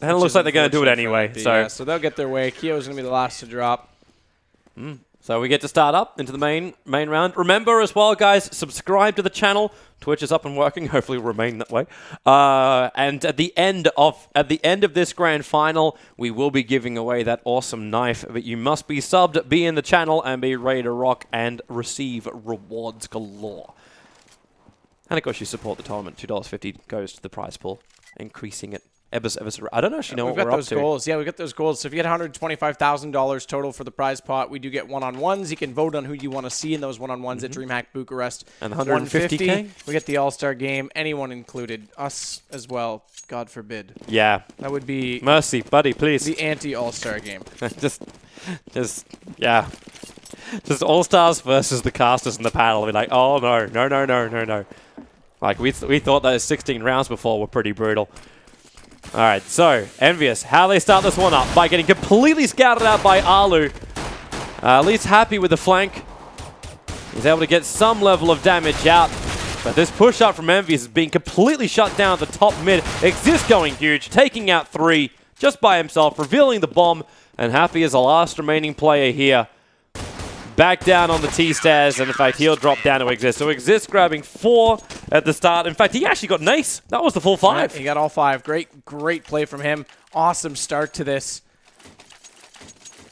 And it looks like they're going to do it anyway. So they'll get their way. Keo's going to be the last to drop. So we get to start up into the main round. Remember as well, guys, subscribe to the channel. Twitch is up and working. Hopefully, it'll remain that way. And at the end of this grand final, we will be giving away that awesome knife. But you must be subbed, be in the channel, and be ready to rock and receive rewards galore. And of course, you support the tournament. $2.50 goes to the prize pool, increasing it. I don't actually know what we're up to. We've got those goals. Yeah, we've got those goals. So if you get $125,000 total for the prize pot, we do get one-on-ones. You can vote on who you want to see in those one-on-ones at DreamHack Bucharest. And $150K? We get the All-Star game, anyone included. Us as well, God forbid. Yeah. That would be... Mercy, buddy, please. The anti-All-Star game. Yeah. Just All-Stars versus the casters in the panel. We're like, oh, no. Like, we thought those 16 rounds before were pretty brutal. All right, so EnVyUs, how they start this one up by getting completely scouted out by Alu. At least happy with the flank. He's able to get some level of damage out. But this push up from EnVyUs is being completely shut down at the top mid. Exist going huge, taking out 3 just by himself, revealing the bomb. And Happy is the last remaining player here. Back down on the T-stairs, and in fact, he'll drop down to Exist. So Exist grabbing 4 at the start. In fact, he actually got an ace. That was the full 5. Right, he got all 5. Great play from him. Awesome start to this.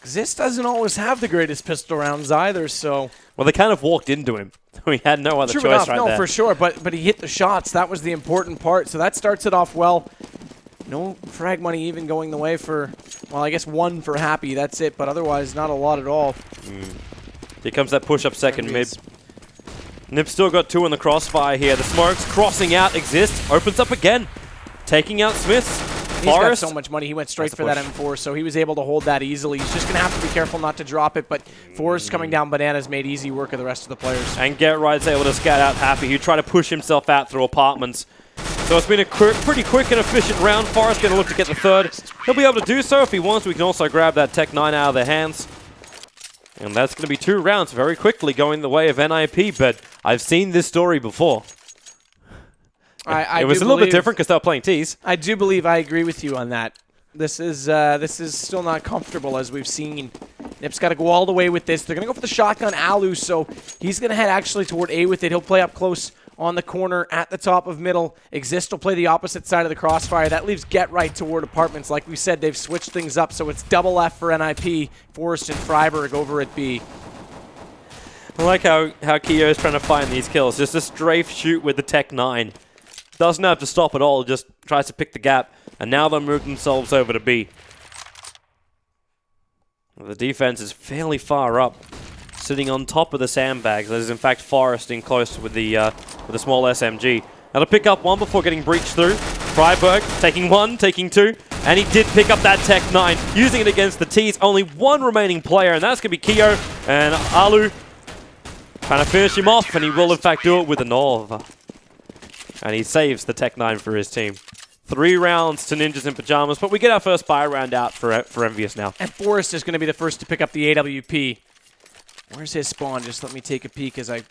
Exist doesn't always have the greatest pistol rounds either, so... Well, they kind of walked into him. We had no other choice right there. No, for sure, but he hit the shots. That was the important part. So that starts it off well. No frag money even going the way for... Well, I guess 1 for Happy. That's it, but otherwise not a lot at all. Here comes that push-up second mid. Nip's still got 2 in the crossfire here. The smoke's crossing out. Exist. Opens up again. Taking out Smiths. He's got so much money. He went straight for that M4, so he was able to hold that easily. He's just going to have to be careful not to drop it, but Forrest coming down Bananas made easy work of the rest of the players. And Get Right's able to scout out Happy, who tried to push himself out through apartments. So it's been a pretty quick and efficient round. Forrest going to look to get the 3rd. He'll be able to do so if he wants. We can also grab that Tech 9 out of their hands. And that's going to be 2 rounds very quickly going the way of NIP, but I've seen this story before. It was a little bit different because they were playing T's. I do believe I agree with you on that. This is still not comfortable, as we've seen. Nip's got to go all the way with this. They're going to go for the shotgun Alu, so he's going to head actually toward A with it. He'll play up close on the corner at the top of middle. Exist will play the opposite side of the crossfire. That leaves Get Right toward apartments. Like we said, they've switched things up, so it's double F for NIP. Forrest and Freiberg over at B. I like how Keo's trying to find these kills. Just a strafe shoot with the Tech 9. Doesn't have to stop at all, just tries to pick the gap. And now they'll move themselves over to B. The defense is fairly far up, sitting on top of the sandbags. There's in fact Forrest in close with the small SMG. That'll pick up 1 before getting breached through. Freiberg taking 1, taking 2, and he did pick up that Tech 9, using it against the T's. Only 1 remaining player, and that's going to be Keo. And Alu trying to finish him off, and he will in fact do it with a Nova. And he saves the Tech 9 for his team. 3 rounds to Ninjas in Pyjamas, but we get our first buy round out for EnVyUs now. And Forrest is going to be the first to pick up the AWP. Where's his spawn? Just let me take a peek as I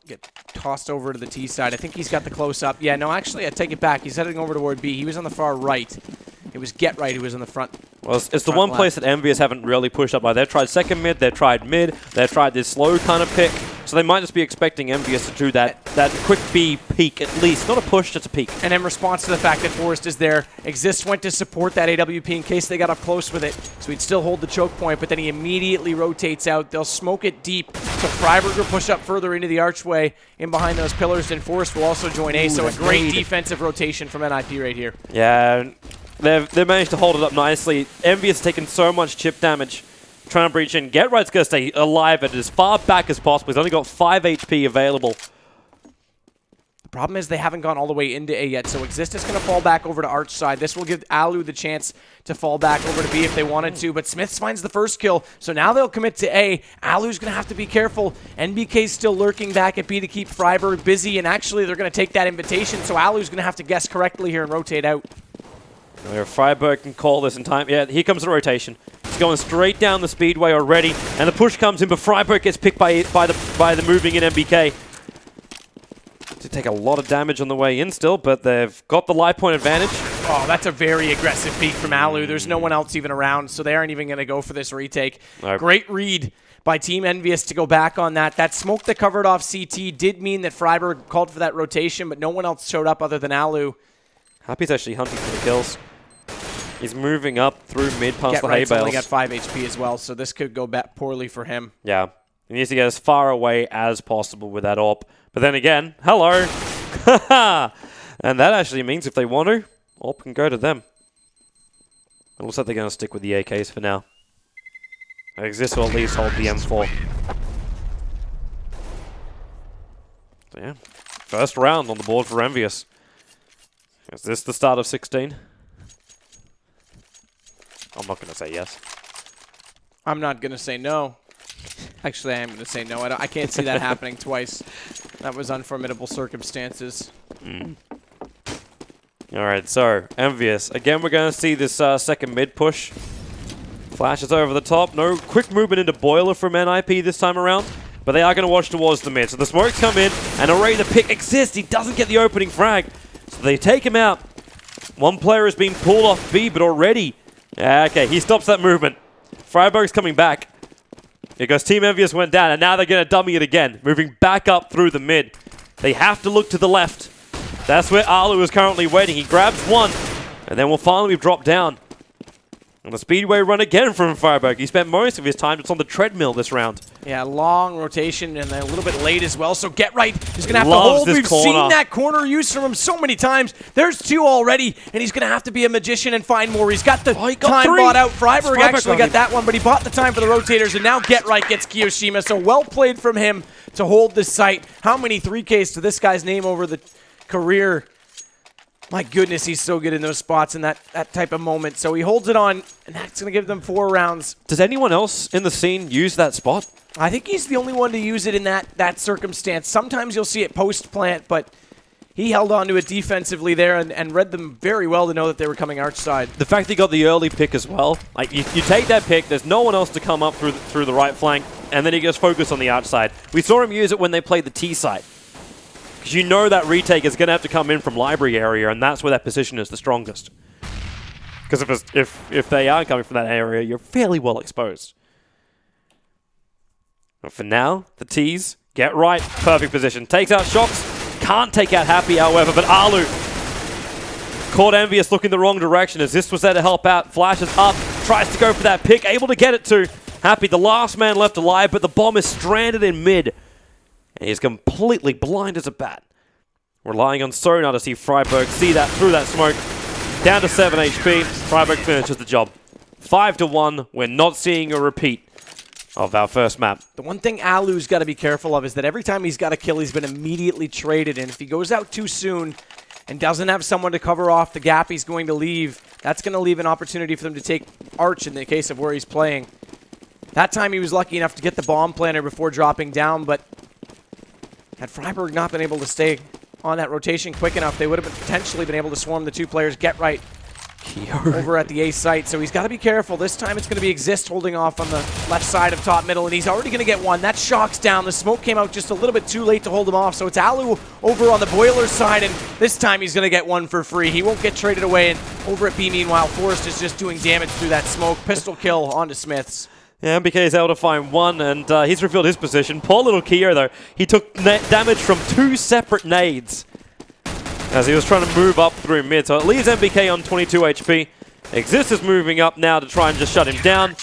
get tossed over to the T side. I think he's got the close-up. Yeah, no, actually, I take it back. He's heading over toward B. He was on the far right. It was Get Right who was in the front. Well, it's the one place that EnVyUs haven't really pushed up by. They've tried second mid, they've tried mid, they've tried this slow kind of pick. So they might just be expecting EnVyUs to do that quick B peek at least. Not a push, just a peek. And in response to the fact that Forrest is there, Exist went to support that AWP in case they got up close with it. So he'd still hold the choke point, but then he immediately rotates out. They'll smoke it deep. So Freiberg will push up further into the archway in behind those pillars, and Forrest will also join A. So a great defensive rotation from NIP right here. Yeah, they've managed to hold it up nicely. EnVyUs taken so much chip damage trying to breach in. Get Right's going to stay alive at as far back as possible. He's only got 5 HP available. The problem is they haven't gone all the way into A yet, so Exist is going to fall back over to Arch side. This will give Alu the chance to fall back over to B if they wanted to, but Smiths finds the first kill, so now they'll commit to A. Alu's going to have to be careful. NBK's still lurking back at B to keep Freiberg busy, and actually they're going to take that invitation, so Alu's going to have to guess correctly here and rotate out. Freiberg can call this in time. Yeah, here comes the rotation. He's going straight down the speedway already, and the push comes in, but Freiberg gets picked by the moving in NBK. To take a lot of damage on the way in still, but they've got the life point advantage. Oh, that's a very aggressive peek from Alu. There's no one else even around, so they aren't even going to go for this retake. Nope. Great read by Team EnVyUs to go back on that. That smoke that covered off CT did mean that Freiburg called for that rotation, but no one else showed up other than Alu. Happy's actually hunting for the kills. He's moving up through mid past the hay Get Right's only bales. got 5 HP as well, so this could go back poorly for him. Yeah. He needs to get as far away as possible with that AWP. But then again, hello! And that actually means if they want to, AWP can go to them. It looks like they're going to stick with the AKs for now. Exist will at least hold the M4. So yeah, first round on the board for EnVyUs. Is this the start of 16? I'm not going to say yes. I'm not going to say no. Actually, I am going to say no. I can't see that happening twice. That was unformidable circumstances. Alright, so, EnVyUs. Again, we're going to see this second mid push. Flashes over the top. No quick movement into Boiler from NIP this time around. But they are going to watch towards the mid. So the smokes come in, and already the pick exists. He doesn't get the opening frag. So they take him out. One player has been pulled off B, but already... Okay, he stops that movement. Freiburg's coming back. Because Team EnVyUs went down, and now they're going to dummy it again. Moving back up through the mid. They have to look to the left. That's where Alu is currently waiting. He grabs one, and then we'll finally drop down. And the speedway run again from Freiburg. He spent most of his time just on the treadmill this round. Yeah, long rotation and then a little bit late as well. So Get Right is going to have to hold. We've seen that corner use from him so many times. There's 2 already, and he's going to have to be a magician and find more. He's got the time bought out. Freiburg actually got that one, but he bought the time for the rotators, and now Get Right gets Kiyoshima. So well played from him to hold this site. How many 3Ks to this guy's name over the career? My goodness, he's so good in those spots in that type of moment. So he holds it on, and that's going to give them 4 rounds. Does anyone else in the scene use that spot? I think he's the only one to use it in that circumstance. Sometimes you'll see it post-plant, but he held on to it defensively there and read them very well to know that they were coming arch side. The fact that he got the early pick as well. Like, you take that pick, there's no one else to come up through the right flank, and then he goes focus on the outside. We saw him use it when they played the T side. Because you know that retake is going to have to come in from library area, and that's where that position is the strongest. Because if they are coming from that area, you're fairly well exposed. But for now, the T's get right, perfect position. Takes out Shocks, can't take out Happy, however, but Alu caught EnVyUs looking the wrong direction as this was there to help out. Flashes up, tries to go for that pick, able to get it to Happy, the last man left alive, but the bomb is stranded in mid. And he's completely blind as a bat. Relying on Sonar to see Freiburg see that through that smoke. Down to 7 HP. Freiburg finishes the job. 5-1. We're not seeing a repeat of our first map. The one thing Alu's got to be careful of is that every time he's got a kill, he's been immediately traded. And if he goes out too soon and doesn't have someone to cover off the gap he's going to leave, that's going to leave an opportunity for them to take Arch in the case of where he's playing. That time he was lucky enough to get the bomb planter before dropping down, but had Freiburg not been able to stay on that rotation quick enough, they would have potentially been able to swarm the 2 players. Get Right over at the A site, so he's got to be careful. This time it's going to be Exist holding off on the left side of top middle, and he's already going to get one. That Shock's down. The smoke came out just a little bit too late to hold him off, so it's Alu over on the Boiler side, and this time he's going to get one for free. He won't get traded away, and over at B, meanwhile, Forrest is just doing damage through that smoke. Pistol kill onto Smiths. Yeah, MBK is able to find one, and he's revealed his position. Poor little Keo, though. He took damage from 2 separate nades as he was trying to move up through mid. So it leaves MBK on 22 HP. Exist is moving up now to try and just shut him down,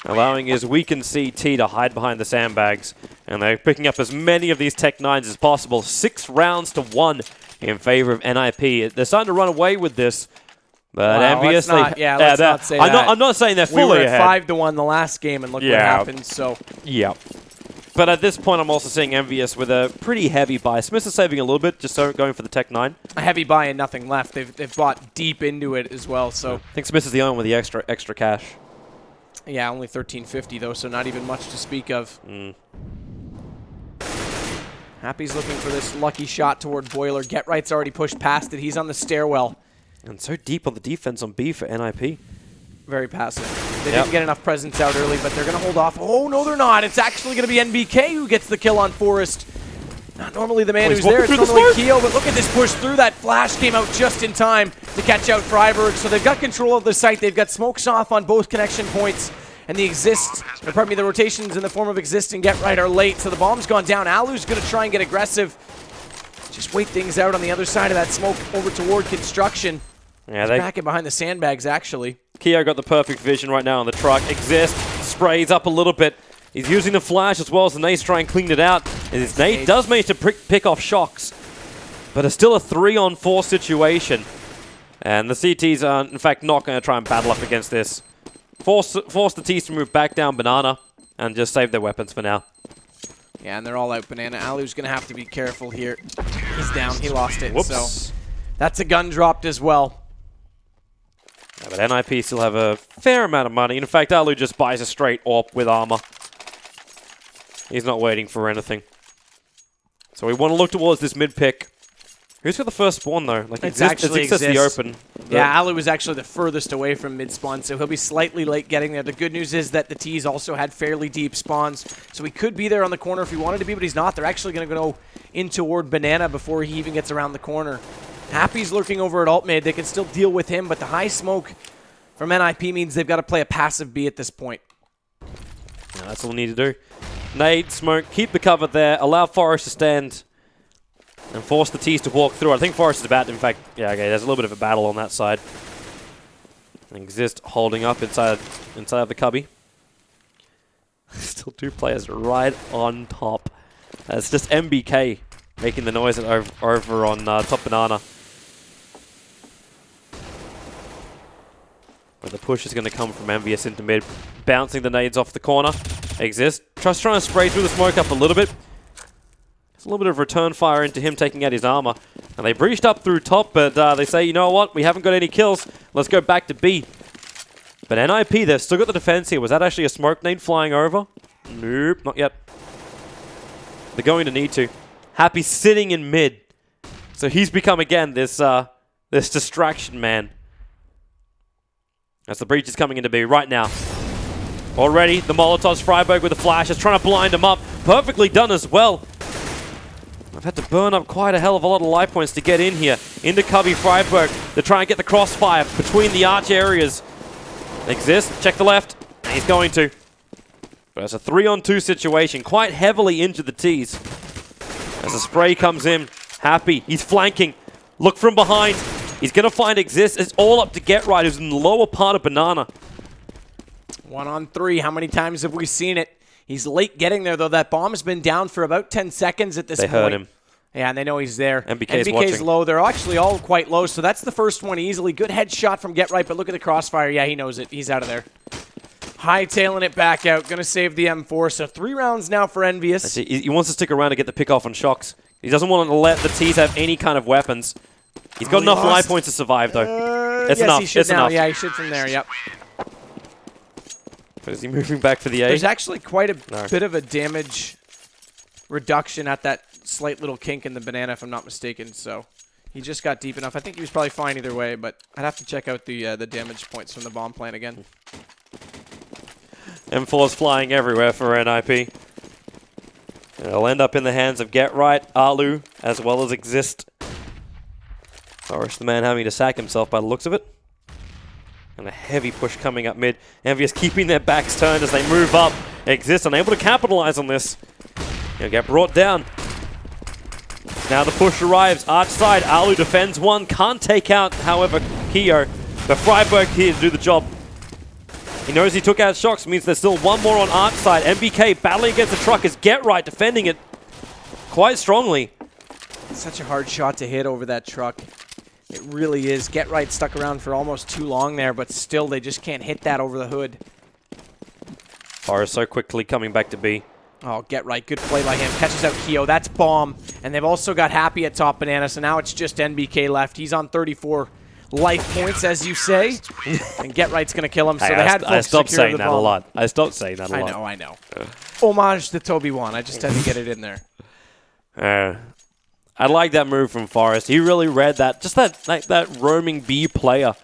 allowing his weakened CT to hide behind the sandbags. And they're picking up as many of these Tech 9s as possible. 6 rounds to 1 in favor of NIP. They're starting to run away with this. But wow, EnVyUs, let's not say that. I'm not saying they're fully we were ahead. at 5-1 the last game, and look what happened. So yeah. But at this point, I'm also seeing EnVyUs with a pretty heavy buy. Smith is saving a little bit, just so going for the Tech 9. A heavy buy and nothing left. They've bought deep into it as well. So I think Smith is the only one with the extra cash. Yeah, only 1350 though, so not even much to speak of. Happy's looking for this lucky shot toward Boiler. Get Right's already pushed past it. He's on the stairwell. And so deep on the defense on B for NIP. Very passive. They didn't get enough presence out early, but they're going to hold off. Oh, no, they're not. It's actually going to be NBK who gets the kill on Forrest. Not normally the man Oh, who's there. It's walking through the normally smoke. Keo, but look at this push through. That flash came out just in time to catch out Freiburg. So they've got control of the site. They've got smokes off on both connection points. And the rotations in the form of Exist and Get Right are late. So the bomb's gone down. Alu's going to try and get aggressive. Just wait things out on the other side of that smoke over toward construction. Yeah, He's back in behind the sandbags, actually. Keo got the perfect vision right now on the truck. Exist sprays up a little bit. He's using the flash as well as the nades try and clean it out. And his nade does manage to pick off shocks. But it's still a 3-on-4 situation. And the CTs are, in fact, not going to try and battle up against this. Force the T's to move back down Banana and just save their weapons for now. Yeah, and they're all out Banana. Alu's going to have to be careful here. He's down. He lost it. Whoops. So that's a gun dropped as well. Yeah, but NIP still have a fair amount of money. In fact, Alu just buys a straight AWP with armor. He's not waiting for anything. So we want to look towards this mid pick. Who's got the first spawn, though? Like, It's actually Exist the open. Yeah, Alu was actually the furthest away from mid-spawn, so he'll be slightly late getting there. The good news is that the T's also had fairly deep spawns, so he could be there on the corner if he wanted to be, but he's not. They're actually going to go in toward Banana before he even gets around the corner. Happy's lurking over at alt mid. They can still deal with him, but the high smoke from NIP means they've got to play a passive B at this point. Yeah, that's all we need to do. Nade, smoke, keep the cover there, allow Forest to stand, and force the T's to walk through. I think Forest is about, in fact, yeah, okay, there's a little bit of a battle on that side. Exist holding up inside of the cubby. Still 2 players right on top. It's just MBK making the noise over on top Banana. Where the push is going to come from EnVyUs into mid, bouncing the nades off the corner. Exist. Just trying to spray through the smoke up a little bit. There's a little bit of return fire into him taking out his armor. And they breached up through top, but they say, you know what? We haven't got any kills. Let's go back to B. But NIP, they've still got the defense here. Was that actually a smoke nade flying over? Nope, not yet. They're going to need to. Happy sitting in mid. So he's become, again, this distraction man. As the breach is coming into B right now. Already, the Molotovs, Freiburg with the flash is trying to blind him up. Perfectly done as well. I've had to burn up quite a hell of a lot of life points to get in here. Into Cubby Freiburg to try and get the crossfire between the arch areas. Exist, check the left, and he's going to. But it's a 3-on-2 situation, quite heavily into the T's. As the spray comes in, Happy, he's flanking. Look from behind. He's going to find Exist. It's all up to Get Right, who's in the lower part of Banana. 1-on-3. How many times have we seen it? He's late getting there, though. That bomb's been down for about 10 seconds at this point. They heard him. Yeah, and they know he's there. MBK's watching. Low. They're actually all quite low, so that's the first one easily. Good headshot from Get Right, but look at the crossfire. Yeah, he knows it. He's out of there. Hightailing it back out. Going to save the M4. So 3 rounds now for EnVyUs. He wants to stick around to get the pick off on shocks. He doesn't want to let the T's have any kind of weapons. He's got enough life points to survive, though. It's yes, enough. He should it's now. enough. Yeah, he should from there. Yep. But is he moving back for the A? There's actually quite a bit of a damage reduction at that slight little kink in the Banana, if I'm not mistaken. So he just got deep enough. I think he was probably fine either way, but I'd have to check out the damage points from the bomb plant again. M4's flying everywhere for NIP. It'll end up in the hands of Get Right, Alu, as well as Exist. Forrest, the man having to sack himself by the looks of it. And a heavy push coming up mid. EnVyUs keeping their backs turned as they move up. Exist unable to capitalize on this. He'll get brought down. Now the push arrives. Arch side. Alu defends one. Can't take out, however, Keo. But Freiburg here to do the job. He knows he took out shocks. Means there's still one more on Arch side. MBK battling against the truck is Get Right defending it quite strongly. Such a hard shot to hit over that truck. It really is. Get Right stuck around for almost too long there, but still they just can't hit that over the hood. Forrest so quickly coming back to B. Oh, Get Right. Good play by him. Catches out Keo. That's bomb. And they've also got Happy at top Banana, so now it's just NBK left. He's on 34 life points, as you say. And Get Right's going to kill him, so they had I stopped saying that bomb. a lot. I stopped saying that a lot. I know. Homage to Toby 1. I just had to get it in there. I like that move from Forrest. He really read that. Just that roaming B player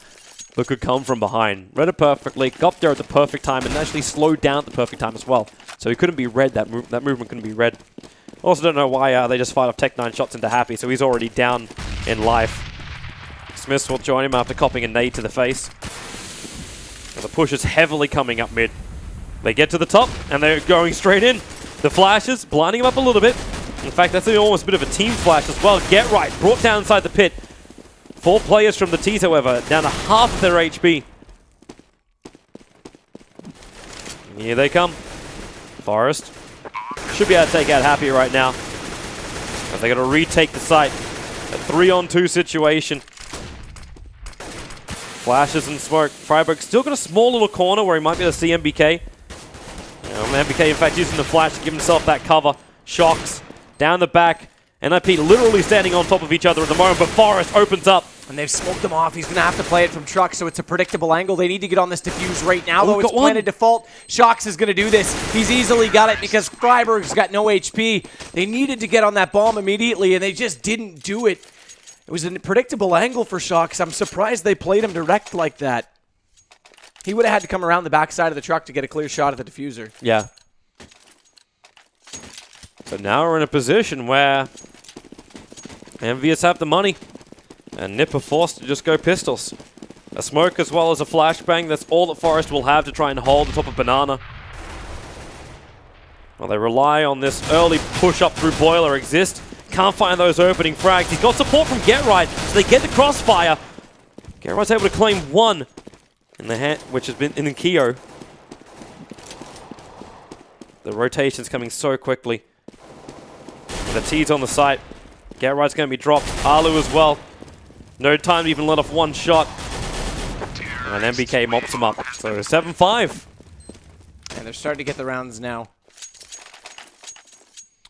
that could come from behind. Read it perfectly, got there at the perfect time, and actually slowed down at the perfect time as well. So he couldn't be read. That movement couldn't be read. Also don't know why they just fired off Tech 9 shots into Happy, so he's already down in life. Smiths will join him after copying a nade to the face. And the push is heavily coming up mid. They get to the top, and they're going straight in. The flashes, blinding him up a little bit. In fact, that's almost a bit of a team flash as well. Get right, brought down inside the pit. 4 players from the T's, however, down to half of their HP. Here they come. Forest should be able to take out Happy right now, as they got to retake the site. A 3-on-2 situation. Flashes and smoke. Freiburg still got a small little corner where he might be able to see MBK. MBK, in fact, using the flash to give himself that cover. Shocks down the back. NIP literally standing on top of each other at the moment, but Forest opens up. And they've smoked him off. He's going to have to play it from Truck, so it's a predictable angle. They need to get on this defuse right now, though. It's planted default. Shocks is going to do this. He's easily got it because Freiburg's got no HP. They needed to get on that bomb immediately, and they just didn't do it. It was a predictable angle for Shocks. I'm surprised they played him direct like that. He would have had to come around the backside of the truck to get a clear shot at the diffuser. Yeah. So now we're in a position where EnVyUs have the money. And Nip are forced to just go pistols. A smoke as well as a flashbang. That's all that Forest will have to try and hold the top of Banana. Well, they rely on this early push up through Boiler exist. Can't find those opening frags. He's got support from Get Right, so they get the crossfire. Get Right's able to claim 1 in the hand, which has been in the Keo. The rotation's coming so quickly. The T's on the site. Get Right's going to be dropped. Alu as well. No time to even let off 1 shot. And MBK mops him up. So 7-5. And they're starting to get the rounds now.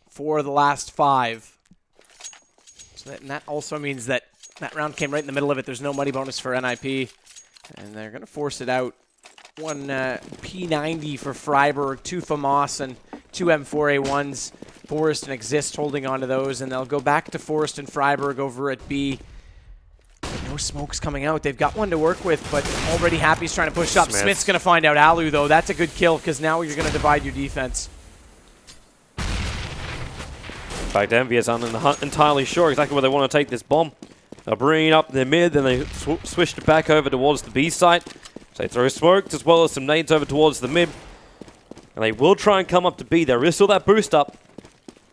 4 of the last 5. So that also means that that round came right in the middle of it. There's no money bonus for NIP. And they're going to force it out. 1 P90 for Freiburg, 2 FAMAS, and 2 M4A1s. Forest and Exist holding on to those. And they'll go back to Forest and Freiburg over at B. No smokes coming out. They've got 1 to work with, but already Happy's trying to push up. Smith's going to find out Alu, though. That's a good kill, because now you're going to divide your defense. In fact, EnVyUs aren't entirely sure exactly where they want to take this bomb. They'll bring it up their mid, then they switched it back over towards the B site. So they throw smokes as well as some nades over towards the mid. And they will try and come up to B. There is still that boost up.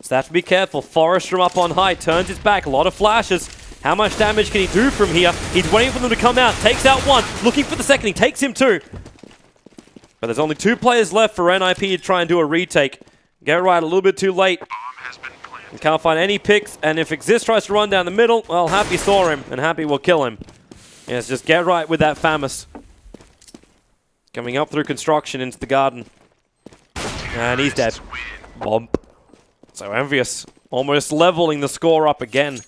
So they have to be careful. Forest from up on high turns his back. A lot of flashes. How much damage can he do from here? He's waiting for them to come out. Takes out 1. Looking for the second. He takes him 2. But there's only 2 players left for NIP to try and do a retake. Get right a little bit too late. And can't find any picks. And if Exist tries to run down the middle, well, Happy saw him. And Happy will kill him. Yes, just get right with that FAMAS. Coming up through construction into the garden. And he's dead. Bump. So EnVyUs almost leveling the score up again.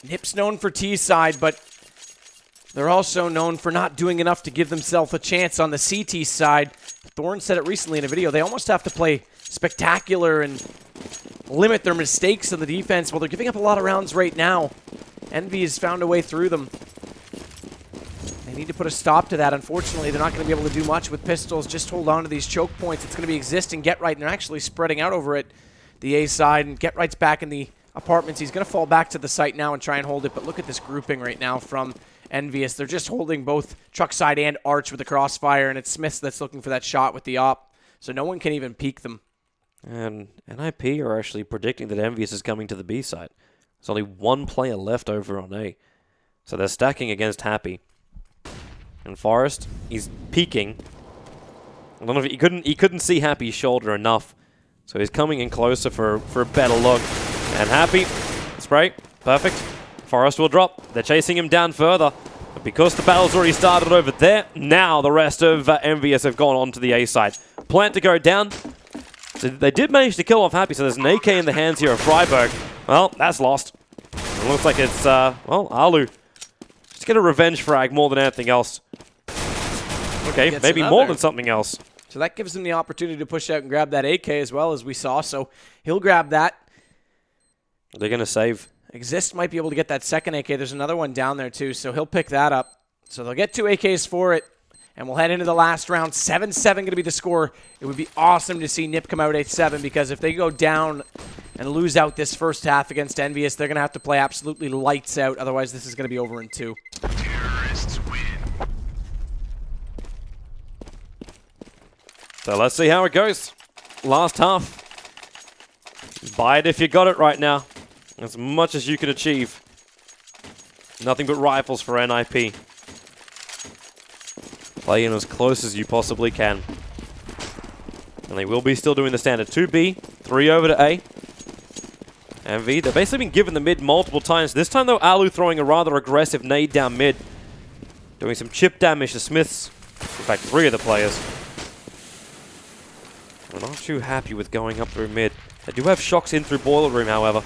Nip's known for T-side, but they're also known for not doing enough to give themselves a chance on the CT side. Thorne said it recently in a video. They almost have to play spectacular and limit their mistakes on the defense. Well, they're giving up a lot of rounds right now. Envy has found a way through them. They need to put a stop to that. Unfortunately, they're not going to be able to do much with pistols. Just hold on to these choke points. It's going to be Exist and Get Right, and they're actually spreading out over at the A side, and Get Right's back in the apartments. He's going to fall back to the site now and try and hold it, but look at this grouping right now from EnVyUs. They're just holding both truck side and arch with the crossfire, and it's Smith that's looking for that shot with the op, so no one can even peek them. And NIP are actually predicting that EnVyUs is coming to the B side. There's only 1 player left over on A, so they're stacking against Happy. And Forest, he's peeking. I don't know if he couldn't see Happy's shoulder enough, so he's coming in closer for a better look. And Happy, spray, perfect. Forest will drop. They're chasing him down further. But because the battle's already started over there, now the rest of EnVyUs have gone on to the A side. Plant to go down. So they did manage to kill off Happy, so there's an AK in the hands here of Freiburg. Well, that's lost. It looks like it's, well, Alu. Just get a revenge frag more than anything else. Okay, maybe more than something else. So that gives him the opportunity to push out and grab that AK as well, as we saw. So he'll grab that. They're going to save. Exist might be able to get that second AK. There's another one down there too, so he'll pick that up. So they'll get 2 AKs for it. And we'll head into the last round. 7-7 going to be the score. It would be awesome to see Nip come out 8-7 because if they go down and lose out this first half against EnVyUs, they're going to have to play absolutely lights out. Otherwise, this is going to be over in 2. Terrorists win. So let's see how it goes. Last half. Buy it if you got it right now. As much as you can achieve. Nothing but rifles for NIP. Play in as close as you possibly can. And they will be still doing the standard 2B, 3 over to A. EnVy, they've basically been given the mid multiple times. This time though, Alu throwing a rather aggressive nade down mid. Doing some chip damage to Smiths. In fact, 3 of the players. We're not too happy with going up through mid. They do have shocks in through Boiler Room, however.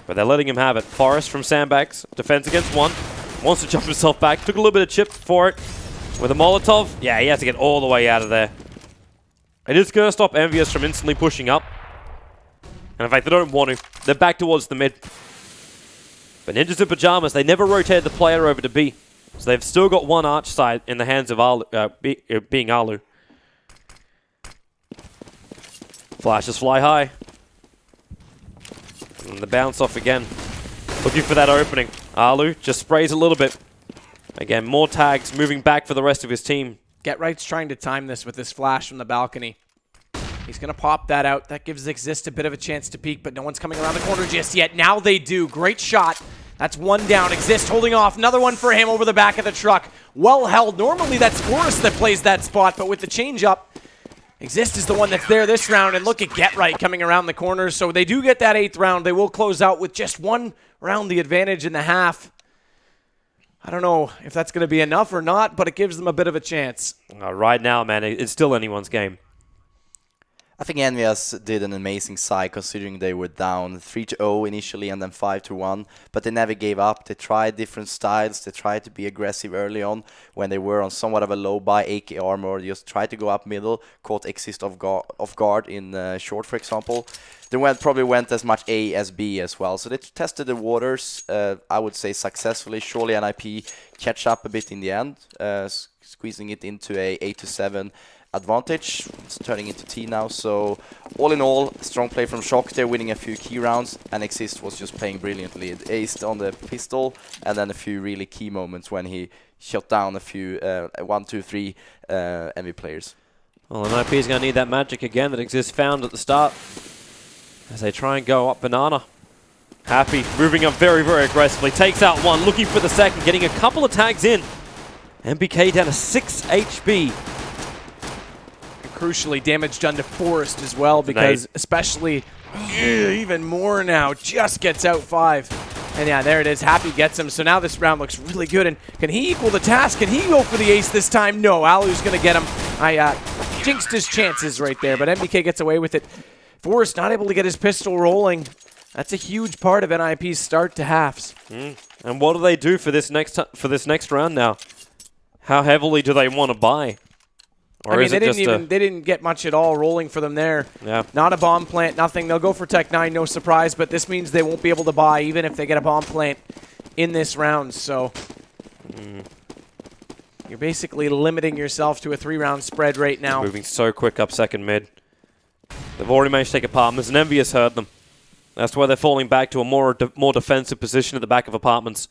But they're letting him have it. Forrest from Sandbags. Defense against 1. Wants to jump himself back. Took a little bit of chip for it. With a Molotov. Yeah, he has to get all the way out of there. It is going to stop EnVyUs from instantly pushing up. And in fact, they don't want to. They're back towards the mid. But Ninjas in Pyjamas, they never rotated the player over to B. So they've still got one arch side in the hands of Alu, being Alu. Flashes fly high. And the bounce off again. Looking for that opening. Alu just sprays a little bit. Again, more tags moving back for the rest of his team. GetRight's trying to time this with this flash from the balcony. He's going to pop that out. That gives Exist a bit of a chance to peek, but no one's coming around the corner just yet. Now they do. Great shot. That's 1 down. Exist holding off. Another one for him over the back of the truck. Well held. Normally that's Forrest that plays that spot, but with the change up, Exist is the one that's there this round, and look at GetRight coming around the corner. So they do get that 8th round. They will close out with just 1 round the advantage in the half. I don't know if that's going to be enough or not, but it gives them a bit of a chance. Right now, man, it's still anyone's game. I think EnVyUs did an amazing side considering they were down 3-0 initially and then 5-1, but they never gave up. They tried different styles. They tried to be aggressive early on when they were on somewhat of a low buy AK armor. They just tried to go up middle, caught Exist off guard in short, for example. They probably went as much A as B as well. So they tested the waters, I would say successfully. Surely NIP catch up a bit in the end, squeezing it into a 8-7 advantage. It's turning into T now. So all in all, strong play from Shock. They're winning a few key rounds, and Exist was just playing brilliantly. It aced on the pistol, and then a few really key moments when he shot down a few 1, 2, 3 EnVy players. Well, NIP is going to need that magic again that Exist found at the start as they try and go up banana. Happy moving up very, very aggressively. Takes out 1, looking for the second, getting a couple of tags in. MBK down to 6 HP. Crucially, damage done to Forrest as well, because especially even more now, just gets out 5. And yeah, there it is. Happy gets him. So now this round looks really good. And can he equal the task? Can he go for the ace this time? No, Alu's going to get him. I jinxed his chances right there, but MBK gets away with it. Forrest not able to get his pistol rolling. That's a huge part of NIP's start to halves. And what do they do for this next round now? How heavily do they want to buy? Or I mean, is they it didn't get much at all rolling for them there. Yeah. Not a bomb plant, nothing. They'll go for Tech 9, no surprise, but this means they won't be able to buy even if they get a bomb plant in this round. So you're basically limiting yourself to a 3-round spread right now. Moving so quick up second mid. They've already managed to take apartments, and EnVyUs heard them. That's why they're falling back to a more defensive position at the back of apartments.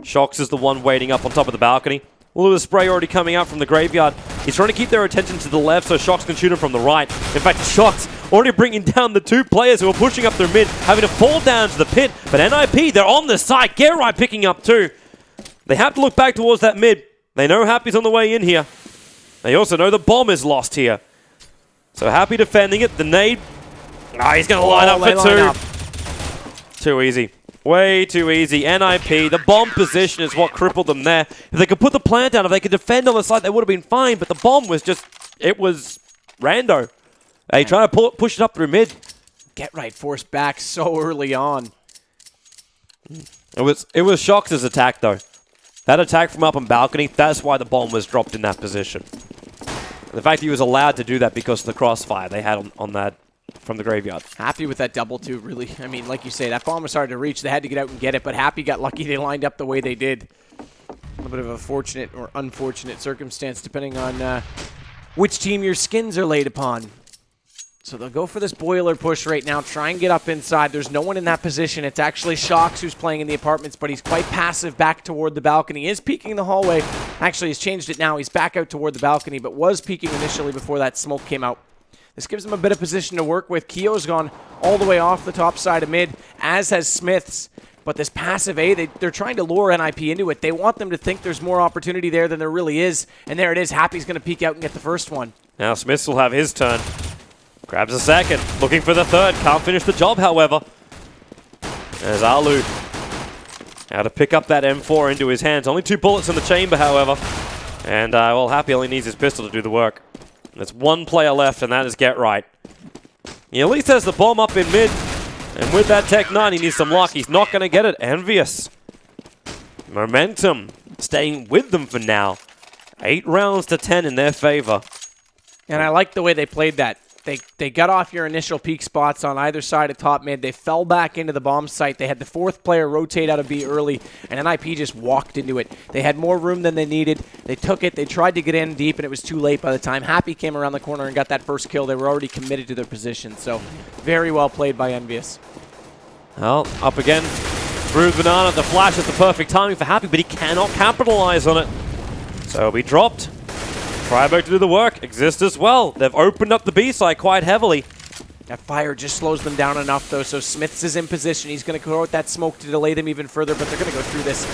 Shox is the one waiting up on top of the balcony. A little bit of spray already coming out from the graveyard. He's trying to keep their attention to the left so Shox can shoot him from the right. In fact, Shox already bringing down the 2 players who are pushing up their mid, having to fall down to the pit. But NIP, they're on the side. GetRight picking up 2. They have to look back towards that mid. They know Happy's on the way in here. They also know the bomb is lost here. So Happy defending it. The nade. He's going to line up for 2. Too easy. Way too easy. NIP, the bomb position is what crippled them there. If they could put the plant down, if they could defend on the side, they would have been fine. But the bomb was just, it was rando. Hey, trying to push it up through mid. GetRight forced back so early on. It was Shox's attack, though. That attack from up on balcony, that's why the bomb was dropped in that position. The fact he was allowed to do that because of the crossfire they had on that from the graveyard. Happy with that double too, really. I mean, like you say, that bomb was hard to reach. They had to get out and get it, but Happy got lucky they lined up the way they did. little bit of a fortunate or unfortunate circumstance depending on which team your skins are laid upon. So they'll go for this boiler push right now, try and get up inside. There's no one in that position. It's actually Shox who's playing in the apartments, but he's quite passive back toward the balcony. He is peeking the hallway. Actually, he's changed it now. He's back out toward the balcony, but was peeking initially before that smoke came out. This gives him a bit of position to work with. Keo's gone all the way off the top side of mid, as has Smiths. But this passive A, they're trying to lure NIP into it. They want them to think there's more opportunity there than there really is. And there it is. Happy's going to peek out and get the first one. Now Smiths will have his turn. Grabs a second, looking for the third. Can't finish the job, however. There's Alu. Now to pick up that M4 into his hands. Only 2 bullets in the chamber, however. And, well, Happy only needs his pistol to do the work. There's 1 player left, and that is Get Right. He at least has the bomb up in mid. And with that Tech 9, he needs some luck. He's not going to get it. EnVyUs. Momentum staying with them for now. 8 rounds to 10 in their favor. And I like the way they played that. They got off your initial peak spots on either side of top mid. They fell back into the bomb site. They had the 4th player rotate out of B early, and NIP just walked into it. They had more room than they needed. They took it. They tried to get in deep, and it was too late by the time Happy came around the corner and got that first kill. They were already committed to their position, so very well played by EnVyUs. Well, up again through the banana. The flash is the perfect timing for Happy, but he cannot capitalize on it. So he'll be dropped. Freiburg to do the work. Exist as well. They've opened up the B side quite heavily. That fire just slows them down enough, though, so Smiths is in position. He's going to go out that smoke to delay them even further, but they're going to go through this.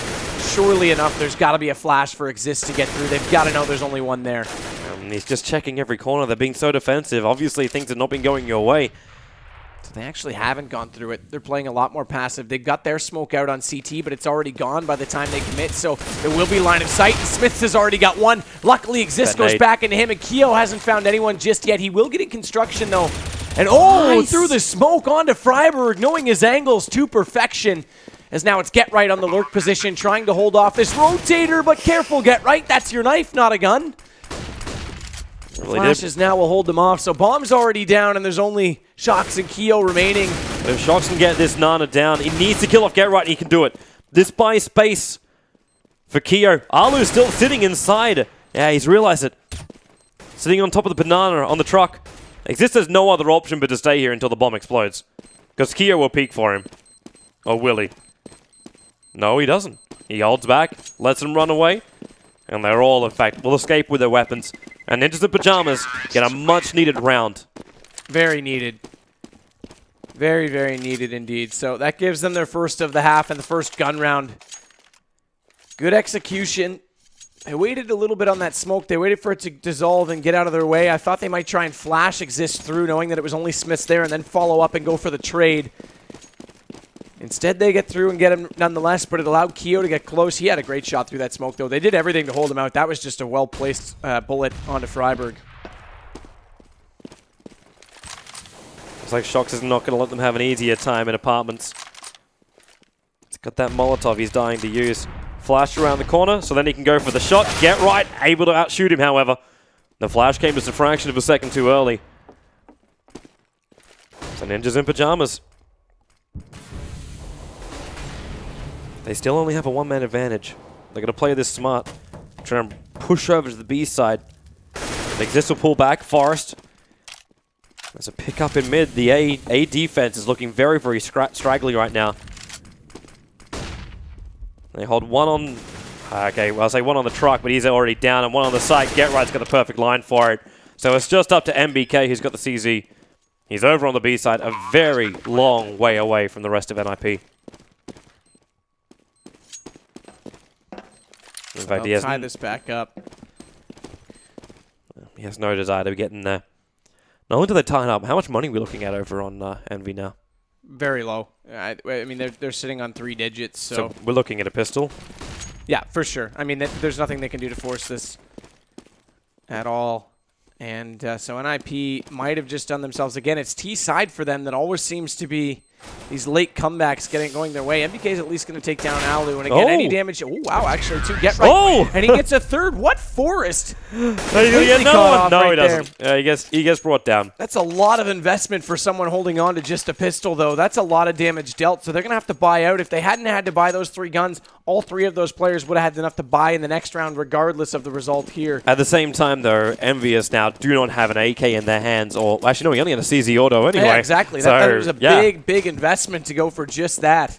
Surely enough, there's got to be a flash for Exist to get through. They've got to know there's only one there. He's just checking every corner. They're being so defensive. Obviously, things have not been going your way. So they actually haven't gone through it. They're playing a lot more passive. They've got their smoke out on CT, but it's already gone by the time they commit, so there will be line of sight. And Smiths has already got one. Luckily, Exist goes back into him, and Keo hasn't found anyone just yet. He will get in construction, though. And nice. Through the smoke onto Freiburg, knowing his angles to perfection. As now it's Get Right on the lurk position, trying to hold off this rotator, but careful, Get Right. That's your knife, not a gun. Really Flashes now will hold them off, so bomb's already down, and there's only Shox and Keo remaining. But if Shox can get this Nana down, he needs to kill off Get Right, and he can do it. This buys space for Keo. Alu's still sitting inside. Yeah, he's realized it. Sitting on top of the banana on the truck. Exist has no other option but to stay here until the bomb explodes. Because Keo will peek for him. Or will he? No, he doesn't. He holds back, lets them run away. And they're all, in fact, will escape with their weapons. And Ninjas in Pyjamas get a much-needed round. Very needed. Very, very needed indeed. So that gives them their first of the half and the first gun round. Good execution. They waited a little bit on that smoke. They waited for it to dissolve and get out of their way. I thought they might try and flash Exist through, knowing that it was only Smiths there, and then follow up and go for the trade. Instead, they get through and get him nonetheless, but it allowed Keo to get close. He had a great shot through that smoke, though. They did everything to hold him out. That was just a well-placed bullet onto Freiburg. It's like Shox is not going to let them have an easier time in apartments. He's got that Molotov he's dying to use. Flash around the corner, so then he can go for the shot. Get Right, able to outshoot him, however. The flash came just a fraction of a second too early. So Ninjas in Pyjamas. They still only have a one-man advantage. They're going to play this smart. Try to push over to the B side. Exist will pull back. Forest. There's a pickup in mid. The A defense is looking very, very straggly right now. They hold one on... okay, well, I'll say one on the truck, but he's already down, and one on the side. Get Right's got the perfect line for it. So it's just up to MBK, who's got the CZ. He's over on the B side, a very long way away from the rest of NIP. In fact, he has tie this back up. He has no desire to be getting there. Not only do they tie it up, how much money are we looking at over on Envy now? Very low. I mean, they're sitting on 3 digits, So we're looking at a pistol? Yeah, for sure. I mean, there's nothing they can do to force this at all. And so NIP might have just done themselves again. It's T side for them that always seems to be these late comebacks going their way. MBK is at least going to take down Alu. And again, any damage. Oh, wow, actually, 2 get right. Oh! And he gets a third. What Forest? No, Completely he doesn't. He gets brought down. That's a lot of investment for someone holding on to just a pistol, though. That's a lot of damage dealt. So they're going to have to buy out. If they hadn't had to buy those 3 guns, all 3 of those players would have had enough to buy in the next round, regardless of the result here. At the same time, though, EnVyUs now do not have an AK in their hands. Or actually, no, he only had a CZ auto anyway. Yeah, exactly. So, that was a big investment to go for just that.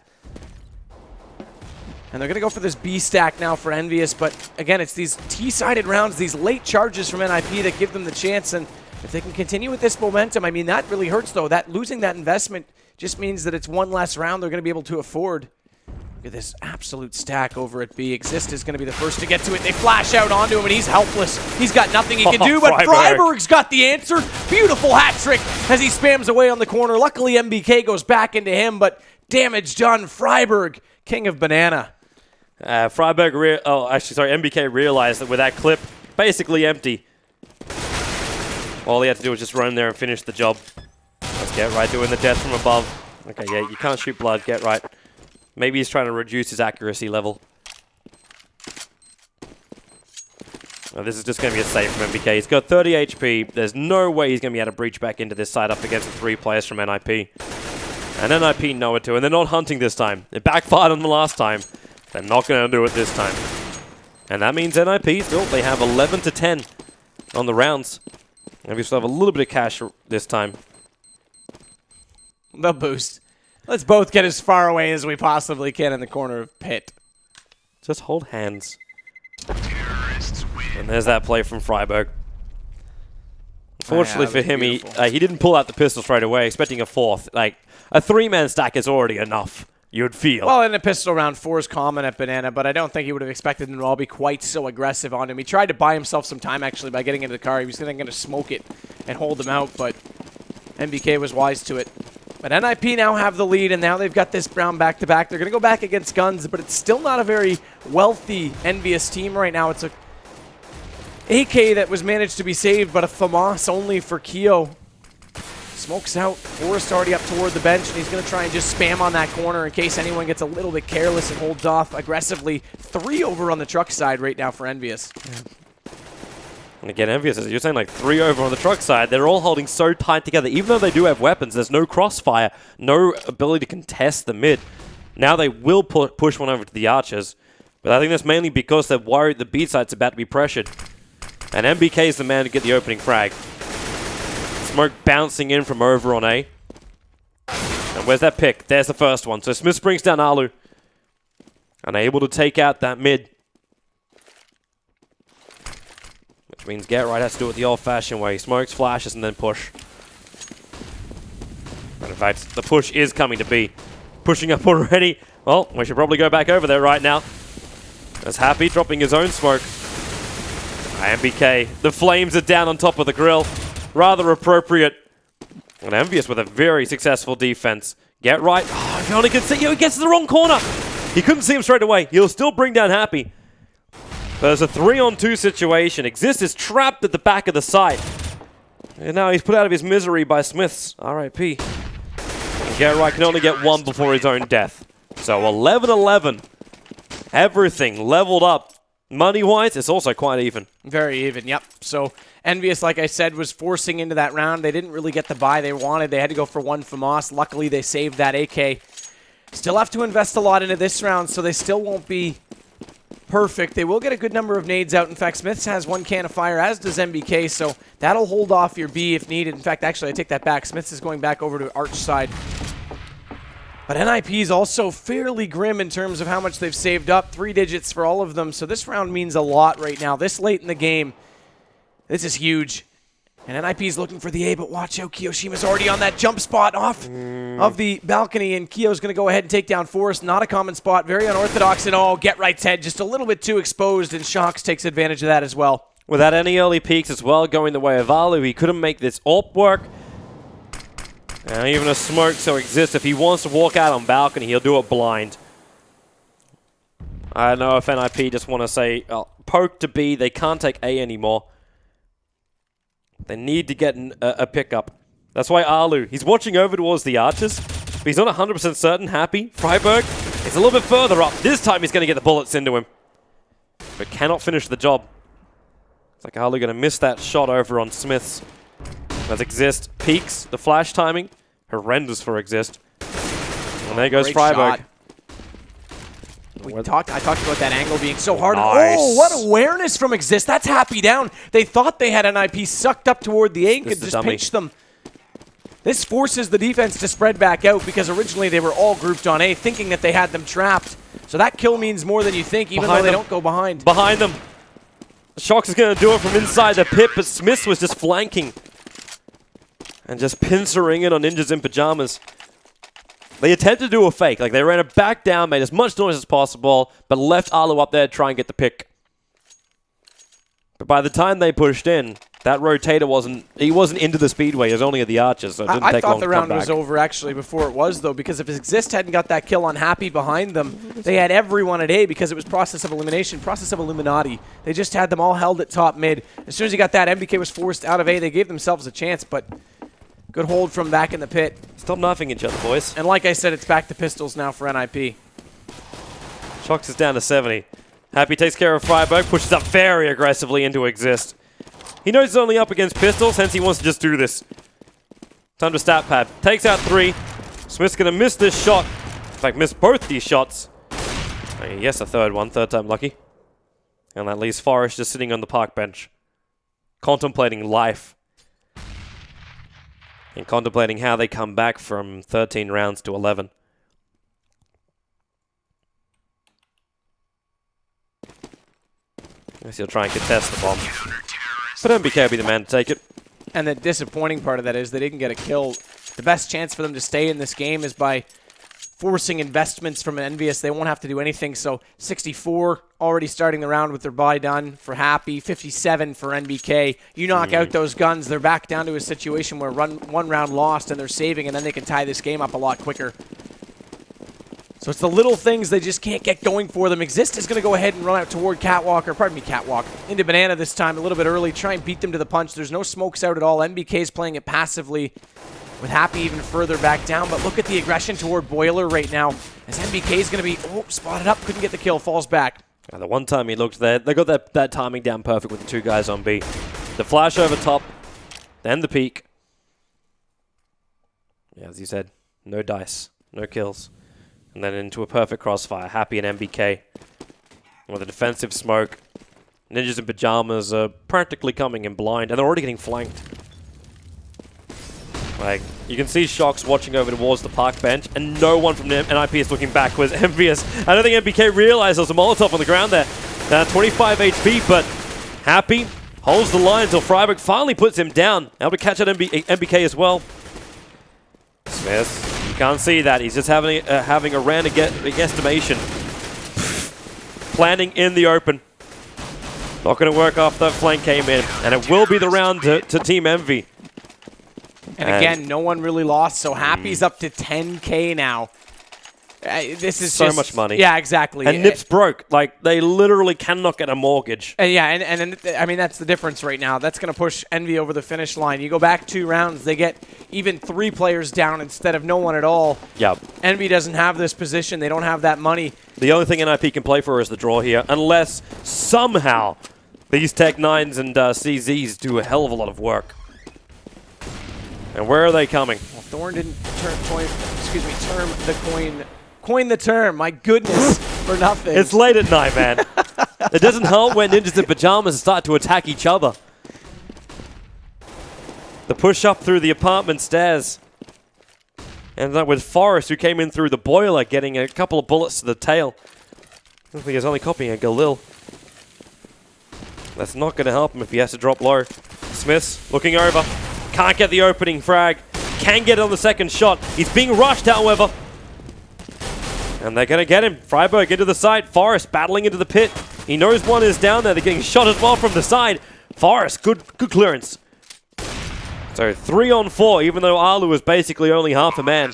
And they're going to go for this B stack now for EnVyUs, but again, it's these T-sided rounds, these late charges from NIP that give them the chance, and if they can continue with this momentum, I mean, that really hurts, though. That losing that investment just means that it's one less round they're going to be able to afford. Look at this absolute stack over at B. Exist is going to be the first to get to it. They flash out onto him, and he's helpless. He's got nothing he can do, but Freiburg's got the answer. Beautiful hat trick as he spams away on the corner. Luckily, MBK goes back into him, but damage done. Freiburg, king of banana. MBK realized that with that clip, basically empty. All he had to do was just run there and finish the job. Let's get right doing the death from above. Okay, yeah, you can't shoot blood. Get right. Maybe he's trying to reduce his accuracy level. Oh, this is just going to be a save from MBK. He's got 30 HP. There's no way he's going to be able to breach back into this side up against the 3 players from NIP. And NIP know it too. And they're not hunting this time. It backfired on them last time. They're not going to do it this time. And that means NIP still, they have 11 to 10 on the rounds. And we still have a little bit of cash this time. The boost. Let's both get as far away as we possibly can in the corner of pit. Just hold hands. Terrorists win. And there's that play from Freiburg. Unfortunately for him, he didn't pull out the pistol straight away, expecting a 4th. Like, a 3-man stack is already enough, you'd feel. Well, in a pistol round, 4 is common at Banana, but I don't think he would have expected them to all be quite so aggressive on him. He tried to buy himself some time, actually, by getting into the car. He was going to smoke it and hold them out, but MBK was wise to it. But NIP now have the lead, and now they've got this round back-to-back. They're going to go back against Guns, but it's still not a very wealthy EnVyUs team right now. It's a AK that was managed to be saved, but a FAMAS only for Keo. Smokes out. Forrest already up toward the bench, and he's going to try and just spam on that corner in case anyone gets a little bit careless and holds off aggressively. 3 over on the truck side right now for EnVyUs. Yeah. And again, EnVyUs, you're saying like 3 over on the truck side. They're all holding so tight together. Even though they do have weapons, there's no crossfire, no ability to contest the mid. Now they will push one over to the archers. But I think that's mainly because they're worried the B site's about to be pressured. And MBK is the man to get the opening frag. Smoke bouncing in from over on A. And where's that pick? There's the first one. So Smith brings down Alu. Unable to take out that mid. Which means Get Right has to do it the old-fashioned way. Smokes, flashes, and then push. But in fact, the push is coming to B. Pushing up already. Well, we should probably go back over there right now. As Happy dropping his own smoke. MBK. The flames are down on top of the grill. Rather appropriate. And EnVyUs with a very successful defense. Get Right. Oh, if you only can see you, he gets to the wrong corner. He couldn't see him straight away. He'll still bring down Happy. There's a 3-on-2 situation. Exist is trapped at the back of the site. And now he's put out of his misery by Smiths. R.I.P. And Get Right can only get 1 before his own death. So 11-11. Everything leveled up. Money-wise, it's also quite even. Very even, yep. So EnVyUs, like I said, was forcing into that round. They didn't really get the buy they wanted. They had to go for 1 FAMAS. Luckily, they saved that AK. Still have to invest a lot into this round, so they still won't be perfect. They will get a good number of nades out. In fact, Smiths has 1 can of fire, as does MBK, so that'll hold off your B if needed. In fact, actually, I take that back. Smiths is going back over to Arch side. But NIP is also fairly grim in terms of how much they've saved up. 3 digits for all of them, so this round means a lot right now. This late in the game, this is huge. And NIP is looking for the A, but watch out. Kiyoshima's already on that jump spot off of the balcony, and Kiyo's going to go ahead and take down Forrest. Not a common spot. Very unorthodox and all. Get Right's head just a little bit too exposed, and Shocks takes advantage of that as well. Without any early peaks as well going the way of Alu, he couldn't make this AWP work. And even a smoke so exists. If he wants to walk out on balcony, he'll do it blind. I don't know if NIP just want to say, poke to B, they can't take A anymore. They need to get a pickup. That's why Alu, he's watching over towards the archers. But he's not 100% certain. Happy. Freiburg is a little bit further up. This time he's going to get the bullets into him. But cannot finish the job. It's like Alu going to miss that shot over on Smiths. As Exist peaks. The flash timing. Horrendous for Exist. And there goes Great Freiburg. shot. I talked about that angle being so hard. Nice. Oh, what awareness from Exist. That's Happy down. They thought they had an IP sucked up toward the A and could just pinch them. This forces the defense to spread back out because originally they were all grouped on A, thinking that they had them trapped. So that kill means more than you think, even though they don't go behind. Behind them. Shox is going to do it from inside the pit, but Smith was just flanking. And just pincering it on Ninjas in Pyjamas. They attempted to do a fake. Like, they ran it back down, made as much noise as possible, but left Alu up there to try and get the pick. But by the time they pushed in, that rotator wasn't into the speedway. It was only at the arches, so it didn't take long to come back. I thought the round was over, actually, before it was, though, because if Exist hadn't got that kill on Happy behind them, they had everyone at A because it was process of elimination, process of Illuminati. They just had them all held at top mid. As soon as you got that, MBK was forced out of A. They gave themselves a chance, but good hold from back in the pit. Stop knifing each other, boys. And like I said, it's back to pistols now for NIP. Shox is down to 70. Happy takes care of Freiburg, pushes up very aggressively into Exist. He knows he's only up against pistols, hence he wants to just do this. Time to stat pad. Takes out 3. Smith's going to miss this shot. In fact, miss both these shots. Yes, a third one. Third time lucky. And that leaves Forrest just sitting on the park bench. Contemplating life. And contemplating how they come back from 13 rounds to 11. I guess he'll try and contest the bomb. But MBK will be the man to take it. And the disappointing part of that is they didn't get a kill. The best chance for them to stay in this game is by forcing investments from EnVyUs. They won't have to do anything. So 64 already starting the round with their buy done for Happy. 57 for NBK. You knock out those guns, they're back down to a situation where one round lost and they're saving, and then they can tie this game up a lot quicker. So it's the little things they just can't get going for them. Exist is going to go ahead and run out toward Catwalk, or pardon me, Catwalk, into Banana this time a little bit early. Try and beat them to the punch. There's no smokes out at all. MBK's playing it passively with Happy even further back down. But look at the aggression toward Boiler right now. As MBK's going to be, spotted up. Couldn't get the kill. Falls back. The one time he looked there, they got that timing down perfect with the 2 guys on B. The flash over top, then the peek. Yeah, as you said, no dice, no kills. And then into a perfect crossfire. Happy and MBK. With a defensive smoke. Ninjas in Pyjamas are practically coming in blind, and they're already getting flanked. Like, you can see Shox watching over towards the park bench, and no one from NIP is looking backwards. EnVyUs, I don't think MBK realized there was a Molotov on the ground there. 25 HP, but Happy holds the line until Freiburg finally puts him down. Able to catch out MBK as well. Smith. You can't see that. He's just having a random guesstimation. Planning in the open. Not going to work after that flank came in. And it will be the round to Team Envy. And again, no one really lost, so Happy's up to 10K now. This is so just much money. Yeah, exactly. And Nips broke. Like, they literally cannot get a mortgage. Yeah, and I mean, that's the difference right now. That's going to push Envy over the finish line. You go back 2 rounds, they get even 3 players down instead of no one at all. Yep. Envy doesn't have this position. They don't have that money. The only thing NIP can play for is the draw here, unless somehow these Tech 9s and CZs do a hell of a lot of work. And where are they coming? Well, Thorn didn't coin the term. My goodness, for nothing. It's late at night, man. It doesn't help when Ninjas in Pyjamas start to attack each other. The push up through the apartment stairs. And that with Forrest, who came in through the boiler, getting a couple of bullets to the tail. I think he's only copying a Galil. That's not going to help him if he has to drop low. Smith's looking over. Can't get the opening frag. Can get it on the second shot. He's being rushed, however. And they're going to get him. Freiburg into the side. Forrest battling into the pit. He knows one is down there. They're getting shot as well from the side. Forrest, good clearance. So 3 on 4, even though Alu was basically only half a man.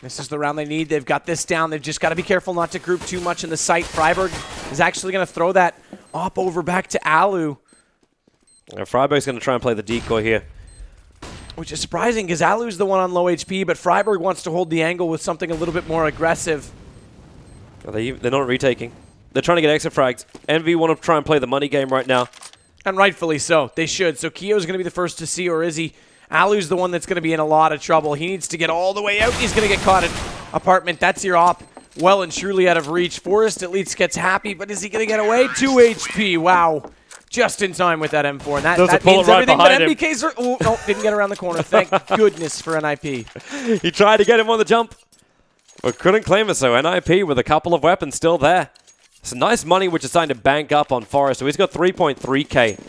This is the round they need. They've got this down. They've just got to be careful not to group too much in the site. Freiburg is actually going to throw that op over back to Alu. Freiburg's going to try and play the decoy here. which is surprising because Alu's the one on low HP, but Freiburg wants to hold the angle with something a little bit more aggressive. They're not retaking. They're trying to get extra frags. Envy want to try and play the money game right now. And rightfully so. They should. So Keo's going to be the first to see, or is he? Alu's the one that's going to be in a lot of trouble. He needs to get all the way out. He's going to get caught in apartment. That's your op. Well and truly out of reach. Forrest at least gets happy, but is he going to get away? 2 HP. Wow. Just in time with that M4. And that means right everything, but behind him. MBK's... Oh, no, didn't get around the corner. Thank goodness for NIP. He tried to get him on the jump, but couldn't claim it, so NIP with a couple of weapons still there. Some nice money which is starting to bank up on Forrest, so he's got 3.3k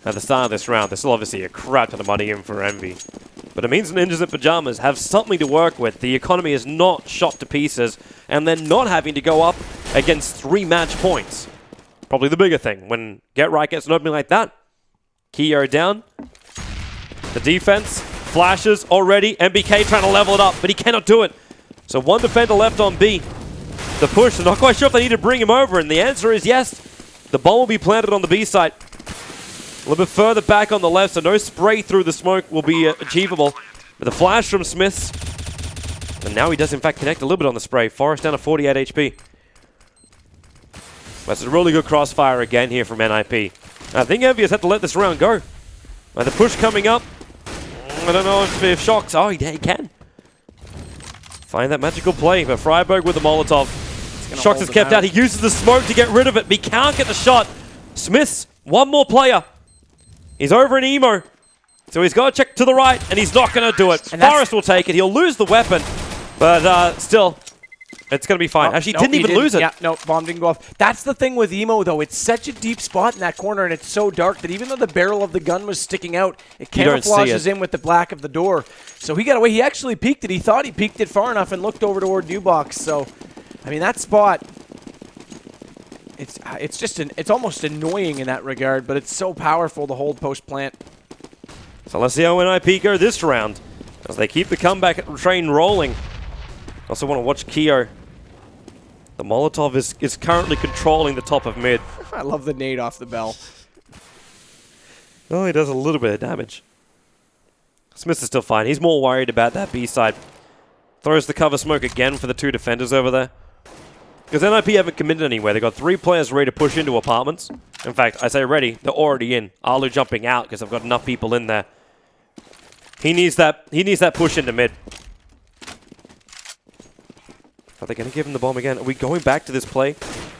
at the start of this round. There's still obviously a crap ton of money in for Envy. But it means Ninjas in Pyjamas have something to work with. The economy is not shot to pieces, and they're not having to go up against 3 match points. Probably the bigger thing. When Get Right gets an opening like that, Keo down. The defense flashes already. MBK trying to level it up, but he cannot do it. So 1 defender left on B. The push, they're not quite sure if they need to bring him over, and the answer is yes. The bomb will be planted on the B site. A little bit further back on the left, so no spray through the smoke will be achievable. But the flash from Smiths, and now he does in fact connect a little bit on the spray. Forrest down to 48 HP. That's a really good crossfire again here from NIP. I think EnVyUs had to let this round go. The push coming up. I don't know if Shocks... Oh, he can. Find that magical play, but Freiburg with the Molotov. Shocks is kept out. He uses the smoke to get rid of it, but he can't get the shot. Smiths, one more player. He's over in Emo. So he's got to check to the right, and he's not going to do it. And Forrest will take it. He'll lose the weapon, but still... It's going to be fine. Actually, he didn't even lose it. Yeah, no, bomb didn't go off. That's the thing with Emo, though. It's such a deep spot in that corner, and it's so dark that even though the barrel of the gun was sticking out, it camouflages in with the black of the door. So he got away. He actually peeked it. He thought he peeked it far enough and looked over toward Newbox. So, I mean, that spot, it's almost annoying in that regard, but it's so powerful to hold post-plant. So let's see how NIP go this round as they keep the comeback train rolling. Also want to watch Keo. The Molotov is currently controlling the top of mid. I love the nade off the bell. Oh, he does a little bit of damage. Smith is still fine. He's more worried about that B side. Throws the cover smoke again for the 2 defenders over there. Because NIP haven't committed anywhere. They've got 3 players ready to push into apartments. In fact, I say ready, they're already in. Alu jumping out because they've got enough people in there. He needs that push into mid. Are they going to give him the bomb again? Are we going back to this play?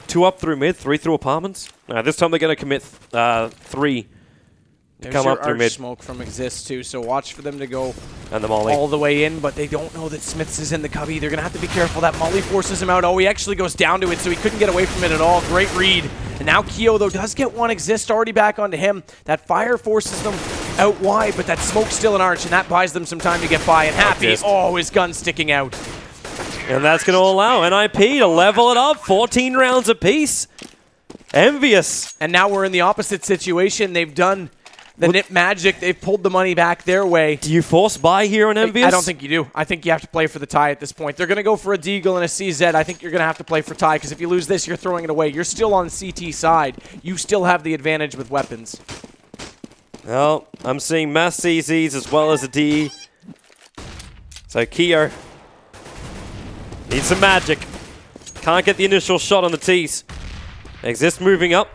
2 up through mid, 3 through apartments? This time they're going to commit 3 to come up through mid. Smoke from Exist too, so watch for them to go and the molly all the way in, but they don't know that Smiths is in the cubby. They're going to have to be careful. That molly forces him out. Oh, he actually goes down to it, so he couldn't get away from it at all. Great read. And now Keo, though, does get 1 Exist already back onto him. That fire forces them out wide, but that smoke's still an arch, and that buys them some time to get by. And Happy, oh, his gun's sticking out. And that's going to allow NIP to level it up. 14 rounds apiece. EnVyUs. And now we're in the opposite situation. They've done the Nip magic. They've pulled the money back their way. Do you force buy here on EnVyUs? I don't think you do. I think you have to play for the tie at this point. They're going to go for a Deagle and a CZ. I think you're going to have to play for tie because if you lose this, you're throwing it away. You're still on the CT side. You still have the advantage with weapons. Well, I'm seeing mass CZs as well as a D. So Keo needs some magic. Can't get the initial shot on the T's. Exist moving up.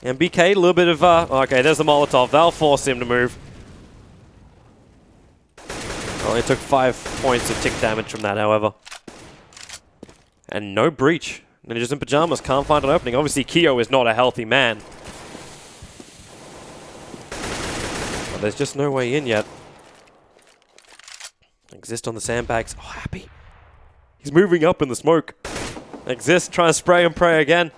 MBK, a little bit of... okay, there's the Molotov. That'll force him to move. Only took 5 points of tick damage from that, however. And no breach. Ninjas in Pyjamas can't find an opening. Obviously, Keo is not a healthy man. But there's just no way in yet. Exist on the sandbags. Oh, Happy. He's moving up in the smoke. Exist, trying to spray and pray again.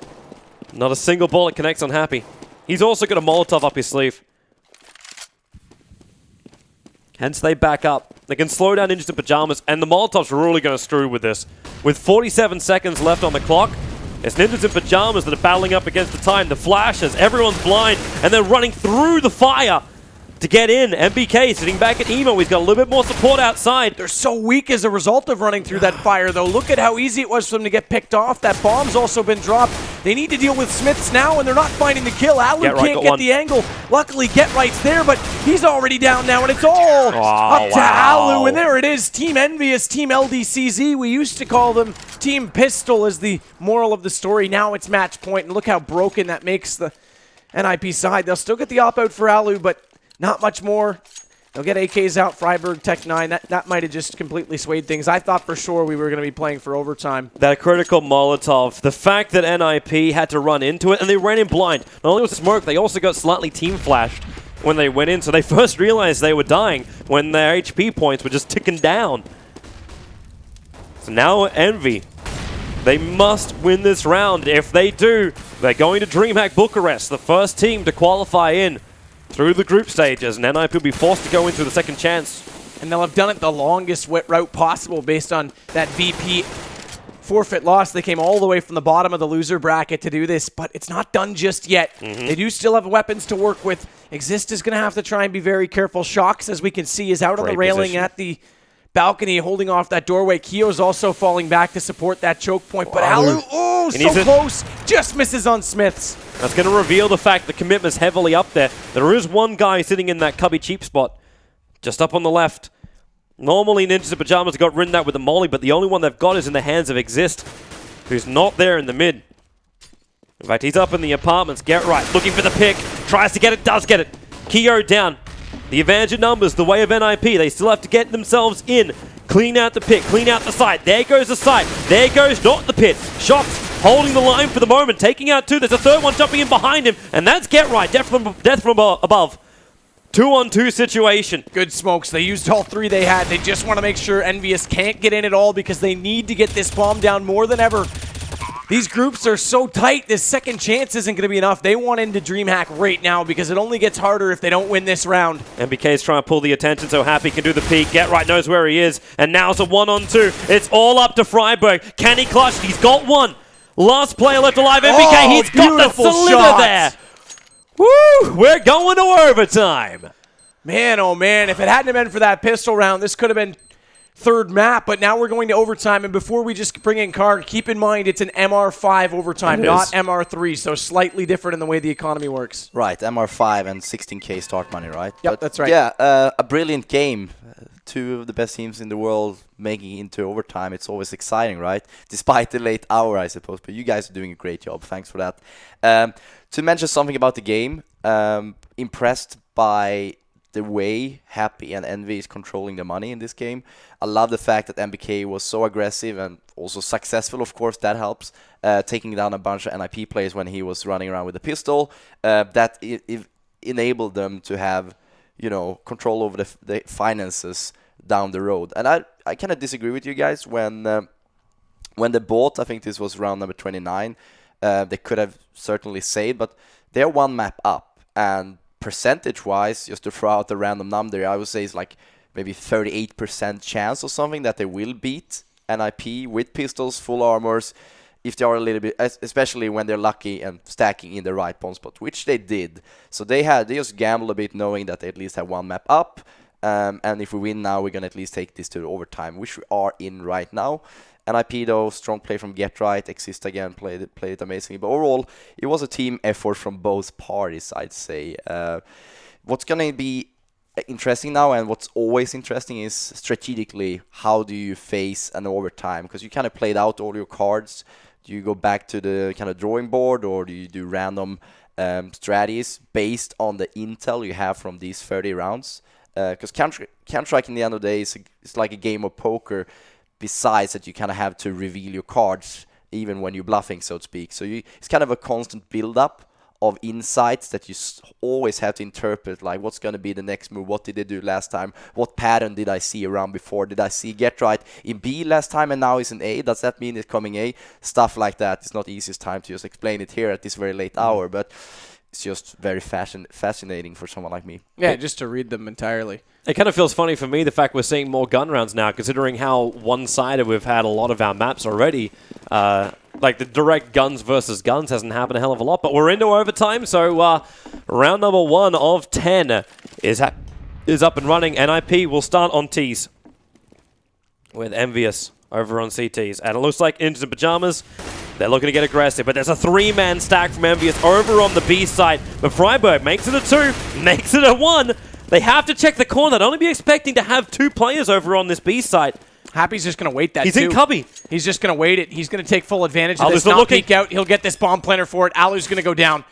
Not a single bullet connects on Happy. He's also got a Molotov up his sleeve. Hence they back up. They can slow down Ninjas in Pyjamas, and the Molotov's really going to screw with this. With 47 seconds left on the clock, it's Ninjas in Pyjamas that are battling up against the time. The flashes, everyone's blind, and they're running through the fire. to get in. MBK sitting back at Emo. He's got a little bit more support outside. They're so weak as a result of running through that fire, though. Look at how easy it was for them to get picked off. That bomb's also been dropped. They need to deal with Smiths now, and they're not finding the kill. Alu can't get the angle. Luckily, Get Right's there, but he's already down now, and it's all up to Alu. And there it is, Team EnVyUs, Team LDCZ. We used to call them Team Pistol as the moral of the story. Now it's match point, and look how broken that makes the NIP side. They'll still get the op-out for Alu, but not much more. They'll get AKs out, Freiburg, Tech 9. That might have just completely swayed things. I thought for sure we were going to be playing for overtime. That critical Molotov, the fact that NIP had to run into it, and they ran in blind. Not only was it smoke, they also got slightly team flashed when they went in, so they first realized they were dying when their HP points were just ticking down. So now Envy, they must win this round. If they do, they're going to DreamHack Bucharest, the first team to qualify in through the group stages, and NIP will be forced to go into the second chance. And they'll have done it the longest route possible based on that VP forfeit loss. They came all the way from the bottom of the loser bracket to do this, but it's not done just yet. They do still have weapons to work with. Exist is going to have to try and be very careful. Shocks, as we can see, is out on the railing at the balcony holding off that doorway. Kio's also falling back to support that choke point, but Alu, so close, just misses on Smiths. That's going to reveal the fact the commitment's heavily up there. There is one guy sitting in that cubby cheap spot, just up on the left. Normally Ninjas in Pyjamas got ridden out with the molly, but the only one they've got is in the hands of Exist, who's not there in the mid. In fact, he's up in the apartments. Get right, looking for the pick, tries to get it, does get it. Kio down. The advantage of numbers, the way of NIP. They still have to get themselves in. Clean out the pit, clean out the site. There goes the site. There goes not the pit. Shocks holding the line for the moment, taking out two. There's a third one jumping in behind him, and that's Get Right. Death from above. 2-on-2 situation. Good smokes. They used all three they had. They just want to make sure EnVyUs can't get in at all because they need to get this bomb down more than ever. These groups are so tight, this second chance isn't going to be enough. They want into DreamHack right now because it only gets harder if they don't win this round. MBK is trying to pull the attention, so Happy can do the peek. Get Right knows where he is, and now it's a 1-on-2. It's all up to Freiburg. Can he clutch? He's got one. Last player left alive, MBK. He's got the cylinder there. Woo! We're going to overtime. Man, oh man, if it hadn't been for that pistol round, this could have been third map, but now we're going to overtime. And before we just bring in Karg, keep in mind it's an MR5 overtime, not MR3, so slightly different in the way the economy works. Right, MR5 and 16k start money, right? Yep, that's right. Yeah, a brilliant game. Two of the best teams in the world making it into overtime. It's always exciting, right? Despite the late hour, I suppose. But you guys are doing a great job. Thanks for that. To mention something about the game, impressed by the way Happy and Envy is controlling the money in this game. I love the fact that MBK was so aggressive and also successful, of course, that helps. Taking down a bunch of NIP players when he was running around with a pistol. That enabled them to have, you know, control over the finances down the road. And I kind of disagree with you guys when they bought, I think this was round number 29, they could have certainly saved, but they're one map up, and percentage-wise, just to throw out a random number, I would say it's like maybe 38% chance or something that they will beat NIP with pistols, full armors, if they are a little bit, especially when they're lucky and stacking in the right bomb spot, which they did. So they just gambled a bit, knowing that they at least have one map up, and if we win now, we're gonna at least take this to overtime, which we are in right now. NIP though, strong play from Get Right. Exist again played it amazingly, but overall it was a team effort from both parties, I'd say. What's gonna be interesting now, and what's always interesting, is strategically how do you face an overtime, because you kind of played out all your cards. Do you go back to the kind of drawing board, or do you do random strategies based on the intel you have from these 30 rounds? Because Counter-Strike in the end of the day is like a game of poker, besides that you kind of have to reveal your cards even when you're bluffing, so to speak. So it's kind of a constant build-up of insights that you always have to interpret, like what's going to be the next move, what did they do last time, what pattern did I see around before, did I see Get Right in B last time and now it's in A, does that mean it's coming A? Stuff like that. It's not the easiest time to just explain it here at this very late hour, but it's just very fascinating for someone like me. Yeah, just to read them entirely. It kind of feels funny for me, the fact we're seeing more gun rounds now, considering how one-sided we've had a lot of our maps already. Like the direct guns versus guns hasn't happened a hell of a lot, but we're into overtime, so round number 1 of 10 is up and running. NIP will start on T's with EnVyUs over on CTs. And it looks like Ninjas in Pyjamas, they're looking to get aggressive, but there's a 3-man stack from EnVyUs over on the B side. But Freiburg makes it a 2, makes it a 1. They have to check the corner. They'd only be expecting to have 2 players over on this B side. Happy's just going to wait that He's in cubby. He's just going to wait it. He's going to take full advantage of this. Not Not peek out. He'll get this bomb planter for it. Alu's going to go down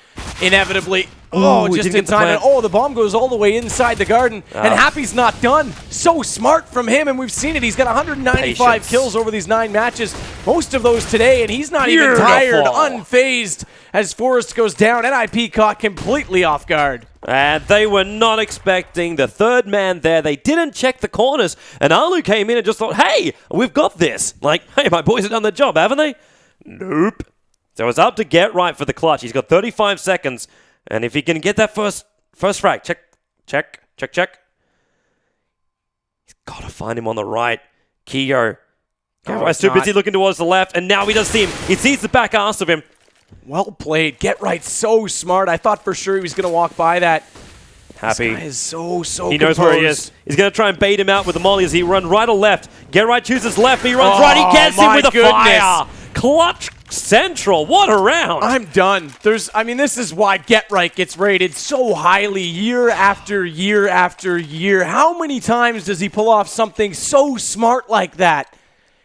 inevitably. Ooh, Just in time. And the bomb goes all the way inside the garden. And Happy's not done. So smart from him, and we've seen it. He's got 195 kills over these 9 matches. Most of those today, and he's not even tired, unfazed as Forrest goes down. NIP caught completely off guard. And they were not expecting the 3rd man there. They didn't check the corners. And Alu came in and just thought, hey, we've got this. Like, hey, my boys have done their job, haven't they? Nope. So it's up to Get Right for the clutch. He's got 35 seconds. And if he can get that first frag, check. He's got to find him on the right. Keo. Get Right's too busy looking towards the left. And now he does see him. He sees the back arse of him. Well played. Get Right, so smart. I thought for sure he was going to walk by that. Happy. This guy is so He knows where he is. He's going to try and bait him out with the molly as he runs right or left. Get Right chooses left, but he runs right. He gets him with a fire. Clutch Central. What a round. I'm done. This is why Get Right gets rated so highly year after year after year. How many times does he pull off something so smart like that?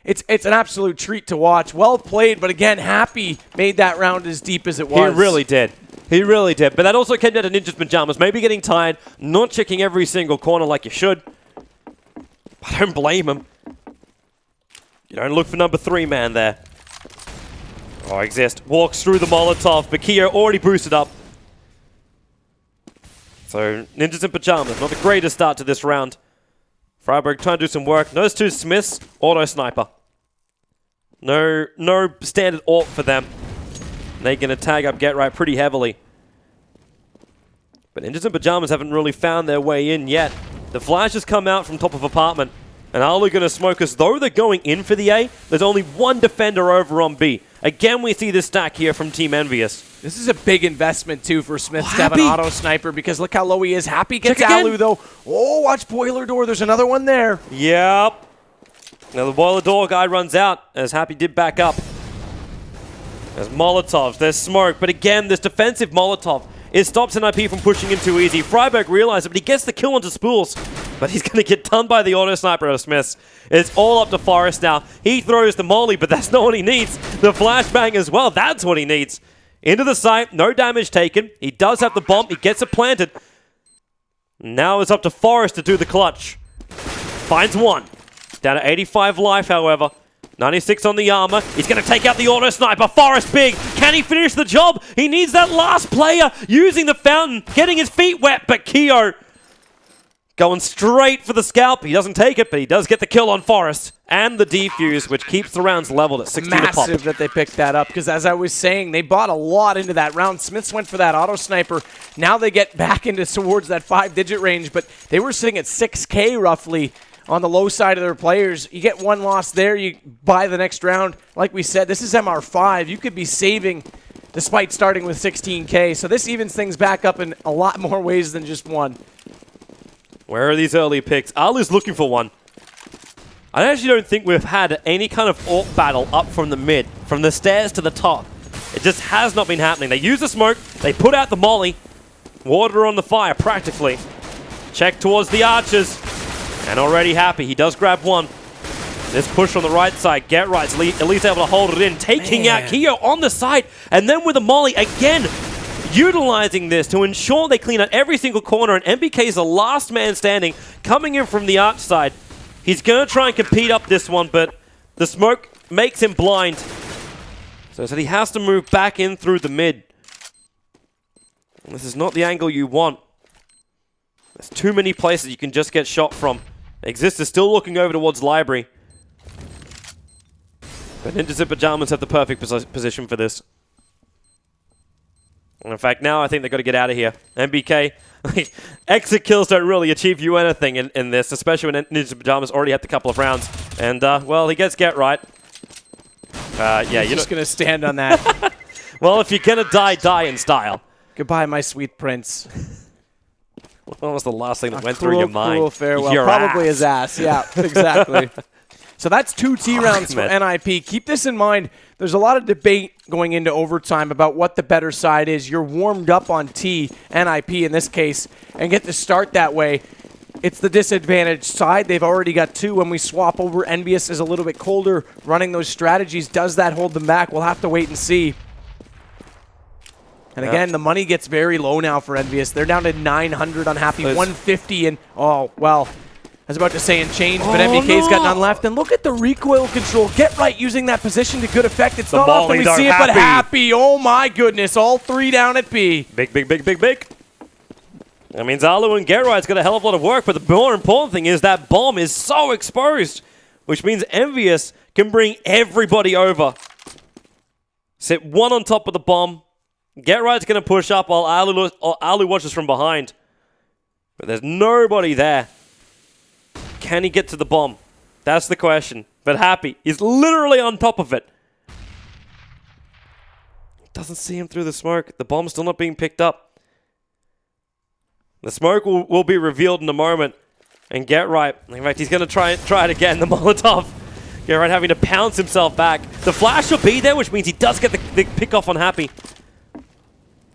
It's an absolute treat to watch. Well played, but again, Happy made that round as deep as it was. He really did. He really did. But that also came down to Ninjas Pyjamas. Maybe getting tired, not checking every single corner like you should. I don't blame him. You don't look for number 3 man there. Oh, Exist. Walks through the Molotov, but Keo already boosted up. So, Ninjas in Pyjamas, not the greatest start to this round. Freiburg trying to do some work. Those 2 Smiths, auto sniper. No standard AWP for them. They're going to tag up Get Right pretty heavily. But Ninjas in Pyjamas haven't really found their way in yet. The flash has come out from top of apartment. And Alu going to smoke us. Though they're going in for the A, there's only 1 defender over on B. Again, we see this stack here from Team EnVyUs. This is a big investment, too, for Smith to have an auto sniper because look how low he is. Happy gets Alu, though. Oh, watch Boiler Door. There's another one there. Yep. Now the Boiler Door guy runs out as Happy did back up. There's Molotovs. There's smoke. But again, this defensive Molotov, it stops NIP from pushing him too easy. Freiburg realizes it, but he gets the kill onto Spools. But he's going to get done by the auto sniper of Smiths. It's all up to Forrest now. He throws the molly, but that's not what he needs. The flashbang as well. That's what he needs. Into the site. No damage taken. He does have the bomb. He gets it planted. Now it's up to Forrest to do the clutch. Finds 1. Down to 85 life, however. 96 on the armor. He's going to take out the auto sniper. Forrest big. Can he finish the job? He needs that last player using the fountain, getting his feet wet. But Keo going straight for the scalp. He doesn't take it, but he does get the kill on Forrest and the defuse, which keeps the rounds leveled at 60 to pop. Massive that they picked that up because, as I was saying, they bought a lot into that round. Smiths went for that auto sniper. Now they get back into towards that 5-digit range, but they were sitting at 6K roughly on the low side of their players. You get 1 loss there, you buy the next round. Like we said, this is MR5. You could be saving despite starting with 16K. So this evens things back up in a lot more ways than just 1. Where are these early picks? Alu's looking for 1. I actually don't think we've had any kind of AWP battle up from the mid, from the stairs to the top. It just has not been happening. They use the smoke, they put out the molly, water on the fire practically. Check towards the archers, and already Happy. He does grab 1. This push on the right side, Get Right's at least able to hold it in, taking out Keo on the side, and then with the molly again, utilizing this to ensure they clean out every single corner, and MBK is the last man standing, coming in from the arch side. He's going to try and compete up this one, but the smoke makes him blind. So he has to move back in through the mid. And this is not the angle you want. There's too many places you can just get shot from. Exist is still looking over towards Library. But Ninjas in Pyjamas have the perfect position for this. And in fact, now I think they've got to get out of here. MBK, exit kills don't really achieve you anything in this, especially when Ninjas in Pyjamas already had the couple of rounds. And, well, he gets Get Right. Yeah, you're just going to stand on that. Well, if you're going to die, die in style. Goodbye, my sweet prince. What was the last thing that went through your mind? Cruel farewell. Your Probably ass. his ass. Yeah, exactly. So that's 2 T rounds for man. NIP. Keep this in mind. There's a lot of debate going into overtime about what the better side is. You're warmed up on T, NIP in this case, and get to start that way. It's the disadvantaged side. They've already got 2. When we swap over, EnVyUs is a little bit colder running those strategies. Does that hold them back? We'll have to wait and see. And again, the money gets very low now for EnVyUs. They're down to 900 unhappy, 150, and oh, well, I was about to say in change, but MBK's got none left. And look at the recoil control. Get right using that position to good effect. It's not often we see it, but happy. Oh my goodness, all 3 down at B. Big. That means Alu and Gerright's got a hell of a lot of work, but the more important thing is that bomb is so exposed, which means EnVyUs can bring everybody over. Sit 1 on top of the bomb. Gerright's going to push up while Alu watches from behind. But there's nobody there. Can he get to the bomb? That's the question. But Happy is literally on top of it. Doesn't see him through the smoke. The bomb's still not being picked up. The smoke will be revealed in a moment. And Gerright, in fact, he's going to try it again. The Molotov. Gerright having to pounce himself back. The flash will be there, which means he does get the pick off on Happy.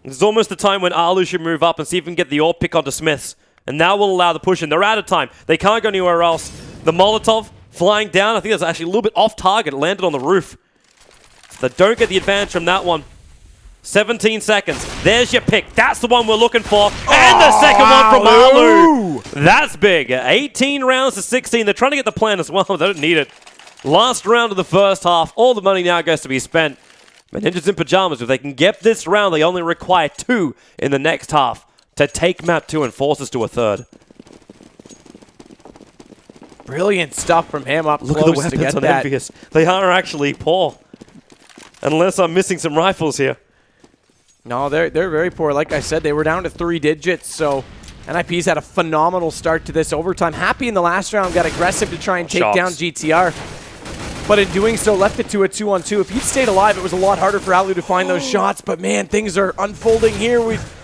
It's almost the time when Alu should move up and see if he can get the AWP pick onto Smiths. And now we'll allow the push in. They're out of time. They can't go anywhere else. The Molotov flying down. I think that's actually a little bit off target. It landed on the roof. So they don't get the advantage from that one. 17 seconds. There's your pick. That's the one we're looking for. And the second one from Alu. That's big. 18 rounds to 16. They're trying to get the plan as well. They don't need it. Last round of the first half. All the money now goes to be spent. But Ninjas in Pyjamas, if they can get this round, they only require 2 in the next half to take map 2 and force us to a 3rd. Brilliant stuff from him up Look at close the weapons to get on that. EnVyUs. They are actually poor. Unless I'm missing some rifles here. No, they're very poor. Like I said, they were down to 3 digits, so NIP's had a phenomenal start to this overtime. Happy in the last round got aggressive to try and take down GTR. But in doing so, left it to a 2-on-2. If he'd stayed alive, it was a lot harder for Alu to find those shots. But man, things are unfolding here.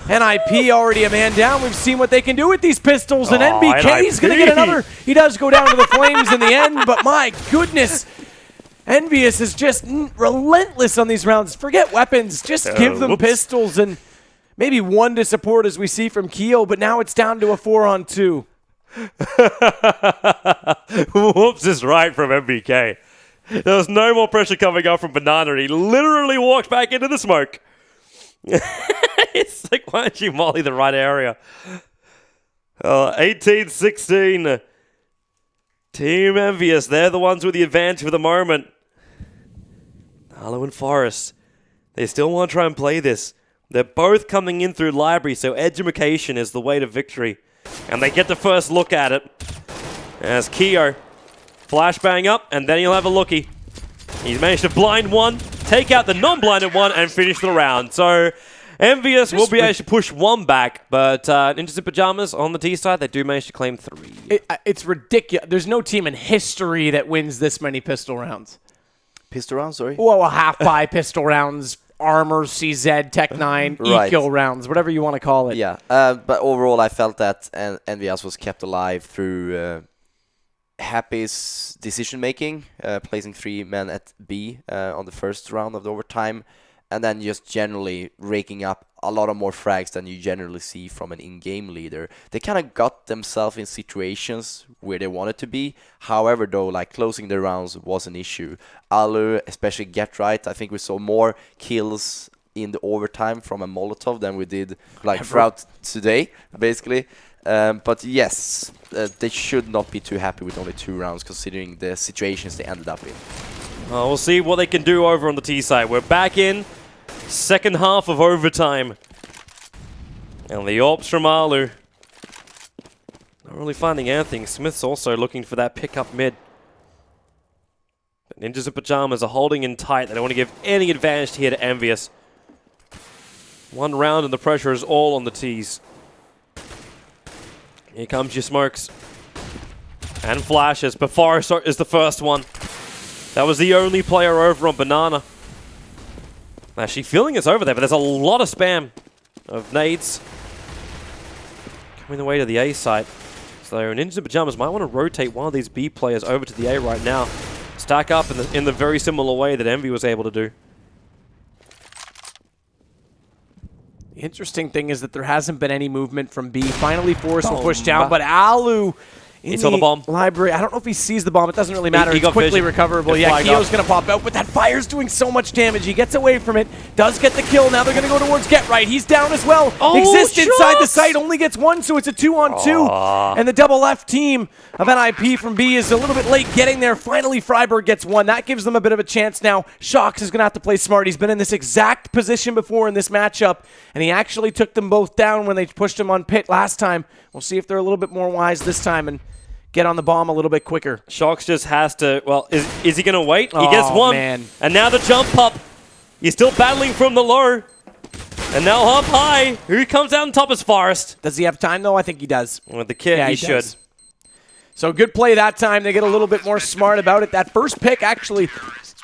NIP already a man down. We've seen what they can do with these pistols. And NBK's going to get another. He does go down to the flames in the end. But my goodness, EnVyUs is just relentless on these rounds. Forget weapons. Just give them pistols and maybe 1 to support as we see from Keo. But now it's down to a 4-on-2. Whoops is right from MBK. There was no more pressure coming up from Banana. He literally walked back into the smoke. It's like, why don't you molly the right area? 18-16. Team EnVyUs, they're the ones with the advantage for the moment. Alu and Forrest, they still want to try and play this. They're both coming in through library, so education is the way to victory. And they get the first look at it. As Keo flashbang up, and then he'll have a lookie. He's managed to blind one, take out the non-blinded one, and finish the round. So EnVyUs will be able to push 1 back, but Ninjas in Pyjamas on the T side, they do manage to claim 3. It's ridiculous. There's no team in history that wins this many pistol rounds. Pistol round, sorry? Well, half-buy pistol rounds, Armor, CZ, Tech 9, Right. Eco rounds, whatever you want to call it. Yeah, but overall I felt that EnVyUs was kept alive through Happy's decision-making, placing 3 men at B on the first round of the overtime, and then just generally raking up a lot of more frags than you generally see from an in-game leader. They kind of got themselves in situations where they wanted to be. However, though, like closing the rounds was an issue. Alu, especially Gerright, I think we saw more kills in the overtime from a Molotov than we did like throughout today, basically. But yes, they should not be too happy with only 2 rounds considering the situations they ended up in. We'll see what they can do over on the T side. We're back in second half of overtime. And the AWPs from Alu. Not really finding anything. Smith's also looking for that pickup mid. But Ninjas in Pyjamas are holding in tight. They don't want to give any advantage here to EnVyUs. 1 round and the pressure is all on the T's. Here comes your smokes. And flashes, but Forrest is the first one. That was the only player over on Banana. Actually, feeling it's over there, but there's a lot of spam of nades. coming the way to the A site. So Ninjas in Pyjamas might want to rotate one of these B players over to the A right now. Stack up in the very similar way that Envy was able to do. The interesting thing is that there hasn't been any movement from B. Finally, Forrest will push down, but Alu He saw the bomb. Library. I don't know if he sees the bomb. It doesn't really matter. He It's got quickly vision. recoverable. It Yeah, flagged Keo's up. going to pop out, but that fire's doing so much damage. He gets away from it. Does get the kill. Now they're going to go towards Get Right. He's down as well. Oh, Exists inside the shots! site. Only gets one, so it's a 2-on-2. And the double left team of NIP from B is a little bit late getting there. Finally, Freiburg gets one. That gives them a bit of a chance now. Shox is going to have to play smart. He's been in this exact position before in this matchup, and he actually took them both down when they pushed him on pit last time. We'll see if they're a little bit more wise this time and get on the bomb a little bit quicker. Shox just has to, well, is he going to wait? He Oh, gets one. man. And now the jump up. He's still battling from the low. And now up high. Who comes out on top is Forrest. Does he have time, though? I think he does. With the kit, Yeah, he he should. does. So good play that time. They get a little bit more smart about it. That first pick, actually,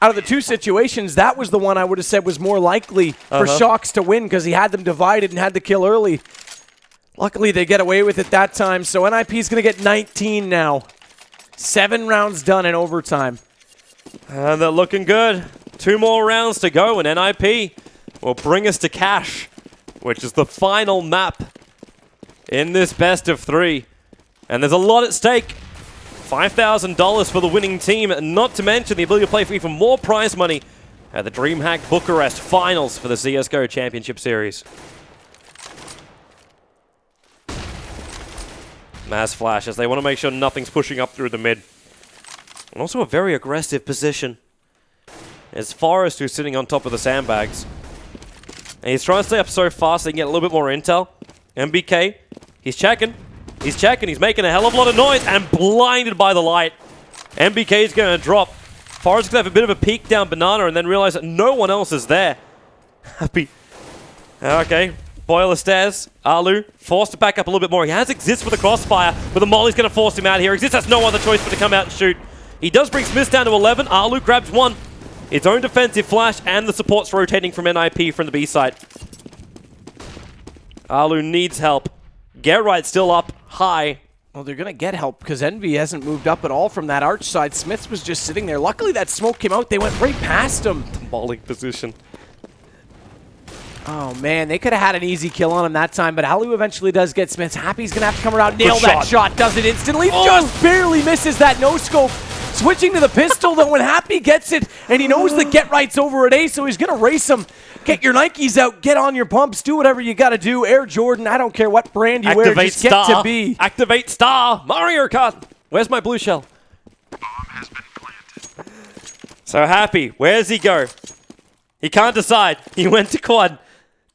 out of the two situations, that was the one I would have said was more likely for Shox to win because he had them divided and had the kill early. Luckily, they get away with it that time. So NIP is going to get 19 now. 7 rounds done in overtime. And they're looking good. 2 more rounds to go, and NIP will bring us to Cash, which is the final map in this best of 3. And there's a lot at stake. $5,000 for the winning team, not to mention the ability to play for even more prize money at the DreamHack Bucharest Finals for the CSGO Championship Series. Mass flashes. They want to make sure nothing's pushing up through the mid. And also a very aggressive position. It's Forrest who's sitting on top of the sandbags. And he's trying to stay up so fast they can get a little bit more intel. MBK, he's checking. He's checking. He's making a hell of a lot of noise and blinded by the light. MBK is going to drop. Forrest is going to have a bit of a peek down Banana and then realize that no one else is there. Happy. Okay. Boiler stairs. Alu forced to back up a little bit more. He has Exist with a crossfire, but the Molly's going to force him out here. Exist has no other choice but to come out and shoot. He does bring Smith down to 11. Alu grabs 1. Its own defensive flash, and the support's rotating from NIP from the B side. Alu needs help. Get Right still up high. Well, they're going to get help because Envy hasn't moved up at all from that arch side. Smiths was just sitting there. Luckily, that smoke came out. They went right past him. Mauling position. Oh, man. They could have had an easy kill on him that time, but Alu eventually does get Smiths. Happy's going to have to come around, nail that shot. Does it instantly. Just barely misses that no-scope. Switching to the pistol, though, when Happy gets it, and he knows the Get Right's over at A, so he's going to race him. Get your Nikes out, get on your pumps, do whatever you got to do. Air Jordan, I don't care what brand you wear, just get to B. Activate star. Mario Kart. Where's my blue shell? Bomb has been planted. So Happy, where does he go? He can't decide. He went to quad.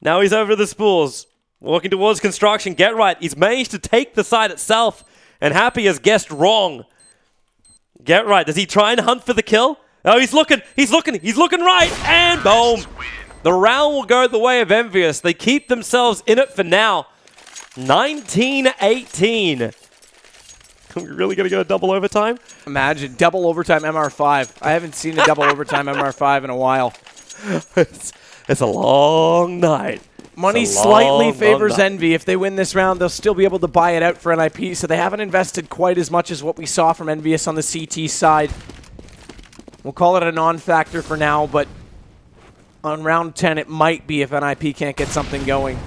Now he's over the spools. Walking towards construction. Get Right. He's managed to take the site itself, and Happy has guessed wrong. Get Right. Does he try and hunt for the kill? Oh, he's looking right, and boom. The round will go the way of EnVyUs. They keep themselves in it for now. 19-18. Are we really going to go double overtime? Imagine, double overtime MR5. I haven't seen a double overtime MR5 in a while. It's a long night. Money It's a slightly long, favors long night. Envy. If they win this round, they'll still be able to buy it out for NIP, so they haven't invested quite as much as what we saw from EnVyUs on the CT side. We'll call it a non-factor for now, but on round 10, it might be if NIP can't get something going.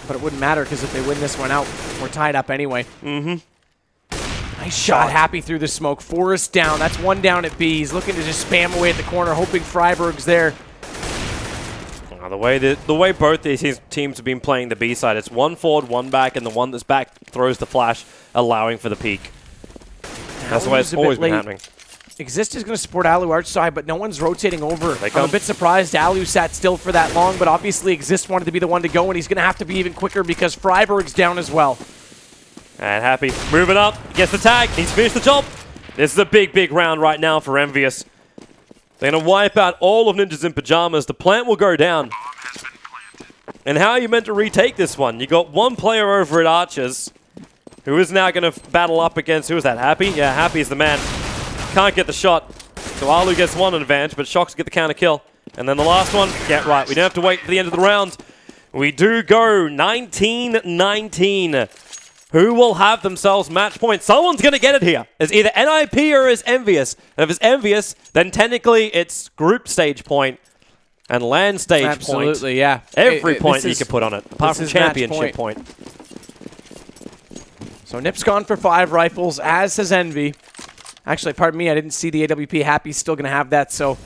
But it wouldn't matter, because if they win this one out, we're tied up anyway. Nice shot. Happy through the smoke. Forrest down. That's 1 down at B. He's looking to just spam away at the corner, hoping Freiburg's there. The way both these teams have been playing the B side, it's 1 forward, 1 back, and the one that's back throws the flash, allowing for the peak. That's the way it's always been happening. Exist is going to support Alu arch side, but no one's rotating over. They I'm come. a bit surprised Alu sat still for that long, but obviously Exist wanted to be the one to go, and he's going to have to be even quicker because Freiburg's down as well. And Happy moving up, gets the tag, needs to finish the job. This is a big, big round right now for EnVyUs. They're going to wipe out all of Ninjas in Pyjamas. The plant will go down. Bomb has been planted. And how are you meant to retake this one? You got one player over at Archers, who is now going to battle up against, who is that, Happy? Yeah, Happy's the man. Can't get the shot. So Alu gets one advantage, but Shox get the counter kill. And then the last one, Get Right. We don't have to wait for the end of the round. We do go 19-19. Who will have themselves match point? Someone's going to get it here. It's either NIP or it's EnVyUs. And if it's EnVyUs, then technically it's group stage point and land stage point. Absolutely, yeah. Every point you can put on it, apart from championship point. So Nip's gone for 5 rifles, as has Envy. Actually, pardon me, I didn't see the AWP. Happy's still going to have that, so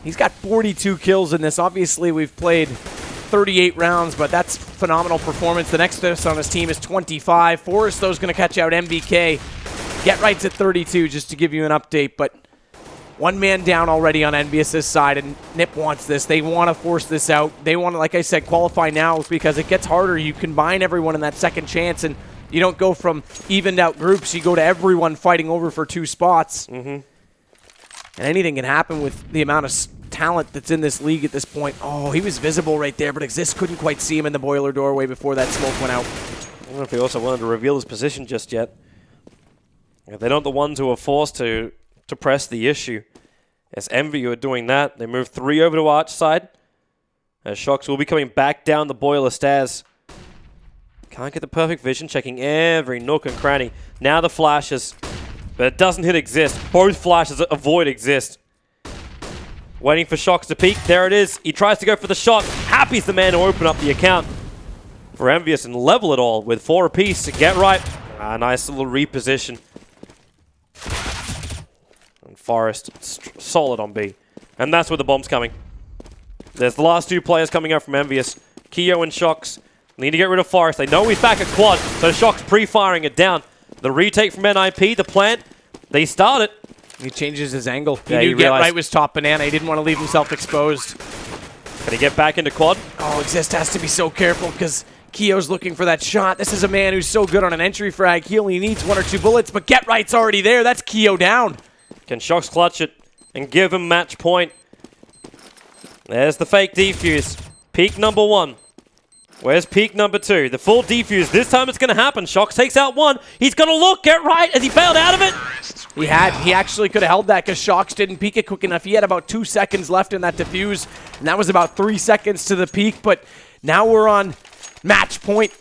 he's got 42 kills in this. Obviously, we've played 38 rounds, but that's phenomenal performance. The next best on his team is 25. Forrest, though, is going to catch out MBK. Get Right's at 32, just to give you an update, but one man down already on EnVyUs' side, and Nip wants this. They want to force this out. They want to, like I said, qualify now because it gets harder. You combine everyone in that second chance, and you don't go from evened out groups. You go to everyone fighting over for 2 spots. And anything can happen with the amount of talent that's in this league at this point. Oh, he was visible right there, but Exist couldn't quite see him in the boiler doorway before that smoke went out. I don't know if he also wanted to reveal his position just yet. They're not the ones who are forced to press the issue. As Envy who are doing that, they move 3 over to Arch side. As Shox will be coming back down the boiler stairs. Can't get the perfect vision, checking every nook and cranny. Now the flashes, but it doesn't hit Exist. Both flashes avoid Exist. Waiting for Shox to peek. There it is. He tries to go for the shot. Happy's the man to open up the account for EnVyUs and level it all with 4 apiece to get right. Nice little reposition. And Forrest solid on B. And that's where the bomb's coming. There's the last 2 players coming up from EnVyUs. Keo and Shox need to get rid of Forrest. They know he's back at quad, so Shox pre-firing it down. The retake from NIP, the plant, they start it. He changes his angle. Yeah, he knew Get Right was top banana. He didn't want to leave himself exposed. Can he get back into quad? Oh, Exist has to be so careful because Keo's looking for that shot. This is a man who's so good on an entry frag. He only needs 1 or 2 bullets, but Get Right's already there. That's Keo down. Can Shox clutch it and give him match point? There's the fake defuse. Peak number 1. Where's peak number 2? The full defuse. This time it's going to happen. Shox takes out 1. He's going to look. Get Right. Has he bailed out of it? He actually could have held that because Shox didn't peek it quick enough. He had about 2 seconds left in that defuse, and that was about 3 seconds to the peak. But now we're on match point,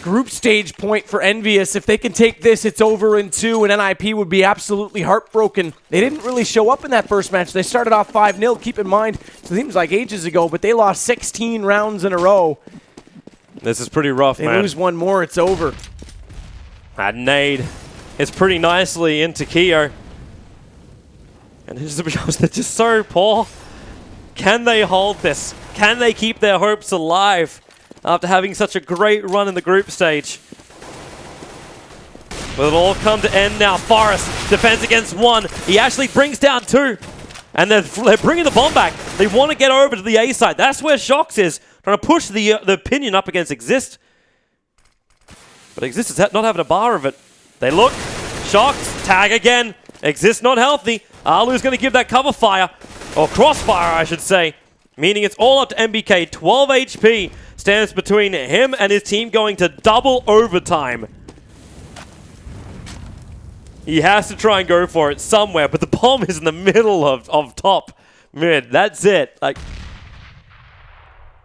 group stage point for EnVyUs. If they can take this, it's over in 2, and NIP would be absolutely heartbroken. They didn't really show up in that first match. They started off 5-0. Keep in mind, it seems like ages ago, but they lost 16 rounds in a row. This is pretty rough, man. They lose 1 more, it's over. That nade is pretty nicely into Keo. And they're just so poor. Can they hold this? Can they keep their hopes alive after having such a great run in the group stage? Will it all come to end now? Forrest defends against 1. He actually brings down 2. And they're bringing the bomb back. They want to get over to the A side. That's where Shox is. Trying to push the pinion up against Exist. But Exist is not having a bar of it. They look. Shox. Tag again. Exist not healthy. Alu's going to give that cover fire. Or crossfire, I should say. Meaning it's all up to MBK. 12 HP stands between him and his team going to double overtime. He has to try and go for it somewhere, but the bomb is in the middle of top mid. That's it. Like,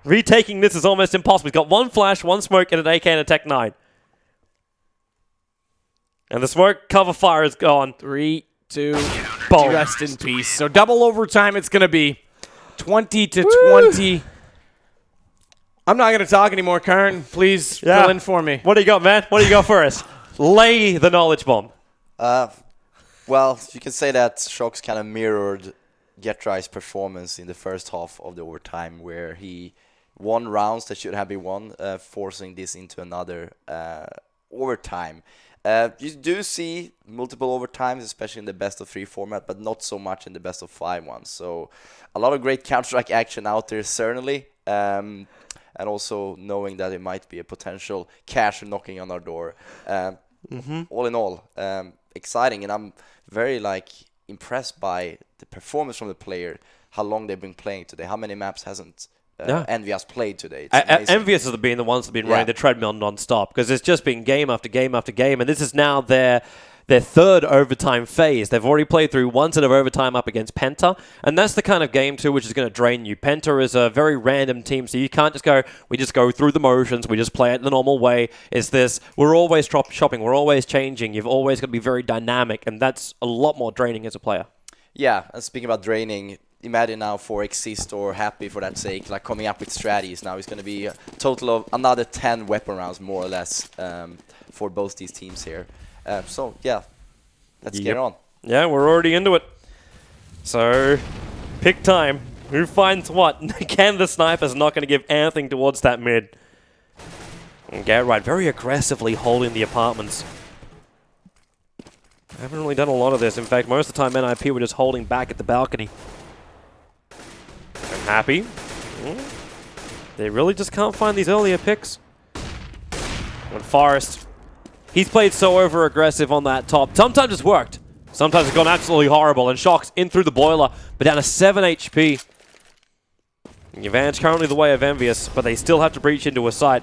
retaking this is almost impossible. He's got 1 flash, 1 smoke, and an AK and a Tech 9. And the smoke cover fire is gone. 3, 2, boom. Rest in peace. So double overtime it's going to be. 20-20. I'm not going to talk anymore, Karn. Please fill in for me. What do you got, man? What do you got for us? Lay the knowledge bomb. Well, you can say that Shox kind of mirrored Getrai's performance in the first half of the overtime, where he won rounds that should have been won, forcing this into another overtime. You do see multiple overtimes, especially in the best of 3 format, but not so much in the best of 5 ones. So a lot of great Counter-Strike action out there, certainly. And also knowing that it might be a potential cash knocking on our door. All in all, exciting, and I'm very impressed by the performance from the player, how long they've been playing today, how many maps hasn't EnVyUs played today. EnVyUs have been the ones that have been running the treadmill non-stop, because it's just been game after game after game, and this is now their their third overtime phase. They've already played through one set of overtime up against Penta, and that's the kind of game too which is going to drain you. Penta is a very random team, so you can't just go, we just go through the motions, we just play it the normal way. It's this, we're always shopping, we're always changing, you've always got to be very dynamic, and that's a lot more draining as a player. Yeah, and speaking about draining, imagine now for Exist or Happy for that sake, like coming up with strategies now. It's going to be a total of another 10 weapon rounds, more or less, for both these teams here. So, yeah, let's get on. Yeah, we're already into it. So, pick time. Who finds what? Again, the sniper's not going to give anything towards that mid. And get right, very aggressively holding the apartments. I haven't really done a lot of this. In fact, most of the time NIP were just holding back at the balcony. I'm happy. They really just can't find these earlier picks. And Forest, he's played so over-aggressive on that top. Sometimes it's worked. Sometimes it's gone absolutely horrible. And Shock's in through the boiler, but down to 7 HP. The advantage currently the way of EnVyUs, but they still have to breach into a site.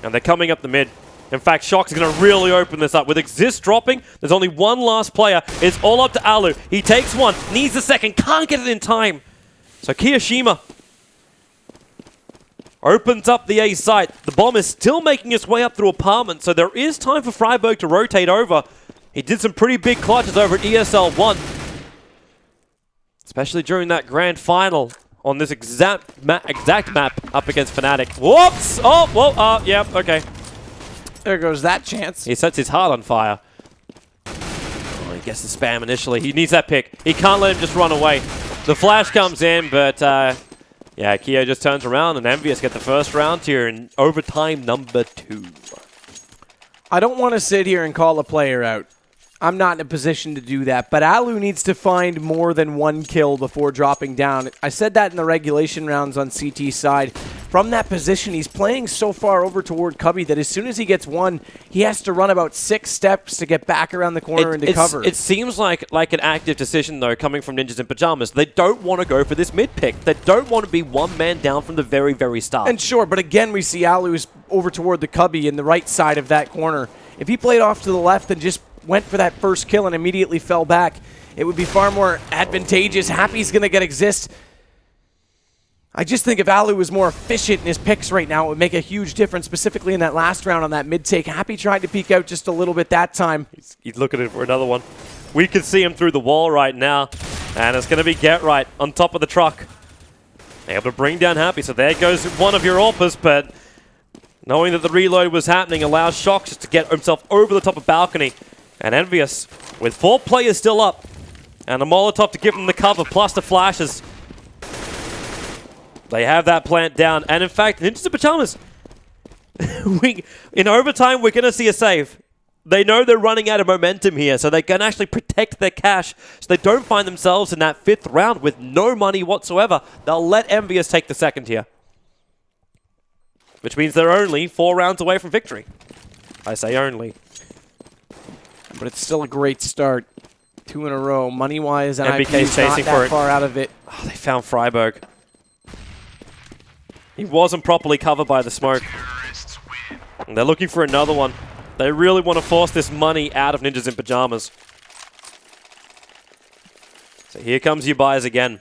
And they're coming up the mid. In fact, Shock's going to really open this up. With Exist dropping, there's only one last player. It's all up to Alu. He takes one, needs the second, can't get it in time. So Kiyoshima opens up the A site. The bomb is still making its way up through apartment, so there is time for Freiburg to rotate over. He did some pretty big clutches over at ESL 1. Especially during that grand final on this exact map up against Fnatic. Whoops! Oh, whoa, yep, okay. There goes that chance. He sets his heart on fire. Oh, he gets the spam initially. He needs that pick. He can't let him just run away. The flash comes in, but yeah, Keo just turns around and EnVyUs get the first round here in overtime number 2. I don't want to sit here and call a player out. I'm not in a position to do that, but Alu needs to find more than one kill before dropping down. I said that in the regulation rounds on CT side. From that position, he's playing so far over toward Cubby that as soon as he gets one, he has to run about 6 steps to get back around the corner into cover. It seems like an active decision, though, coming from Ninjas in Pyjamas. They don't want to go for this mid pick. They don't want to be one man down from the very, very start. And sure, but again, we see Alu's over toward the Cubby in the right side of that corner. If he played off to the left and just went for that first kill and immediately fell back, it would be far more advantageous. Happy's going to get Exist. I just think if Alu was more efficient in his picks right now, it would make a huge difference, specifically in that last round on that mid-take. Happy tried to peek out just a little bit that time. He's looking for another one. We can see him through the wall right now, and it's going to be Get Right on top of the truck. Able to bring down Happy, so there goes one of your AWPers, but knowing that the reload was happening allows Shock just to get himself over the top of balcony. And EnVyUs, with 4 players still up, and a Molotov to give them the cover, plus the flashes. They have that plant down, and in fact, Ninjas in Pyjamas, in overtime, we're going to see a save. They know they're running out of momentum here, so they can actually protect their cash, so they don't find themselves in that 5th round with no money whatsoever. They'll let EnVyUs take the second here, which means they're only 4 rounds away from victory. I say only. But it's still a great start. 2 in a row. Money-wise, and NBK's chasing not for that it. far out of it. Oh, they found Freiburg. He wasn't properly covered by the smoke. And they're looking for another one. They really want to force this money out of Ninjas in Pyjamas. So here comes EnVyUs again.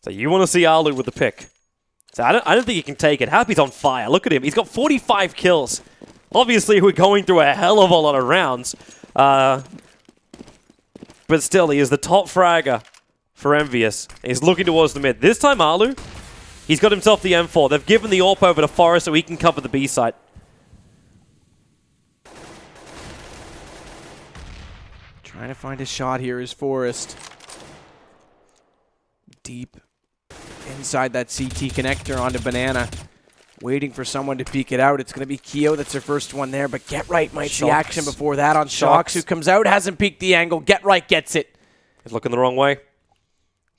So you want to see Alu with the pick. So I don't think he can take it. Happy's on fire. Look at him. He's got 45 kills. Obviously, we're going through a hell of a lot of rounds. But still, he is the top fragger for EnVyUs. He's looking towards the mid. This time, Alu, he's got himself the M4. They've given the AWP over to Forest so he can cover the B site. Trying to find a shot here is Forest. Deep inside that CT connector onto Banana. Waiting for someone to peek it out. It's going to be Keo that's their first one there, but Get Right might see action before that on Shocks, who comes out, hasn't peeked the angle. Get Right gets it. He's looking the wrong way.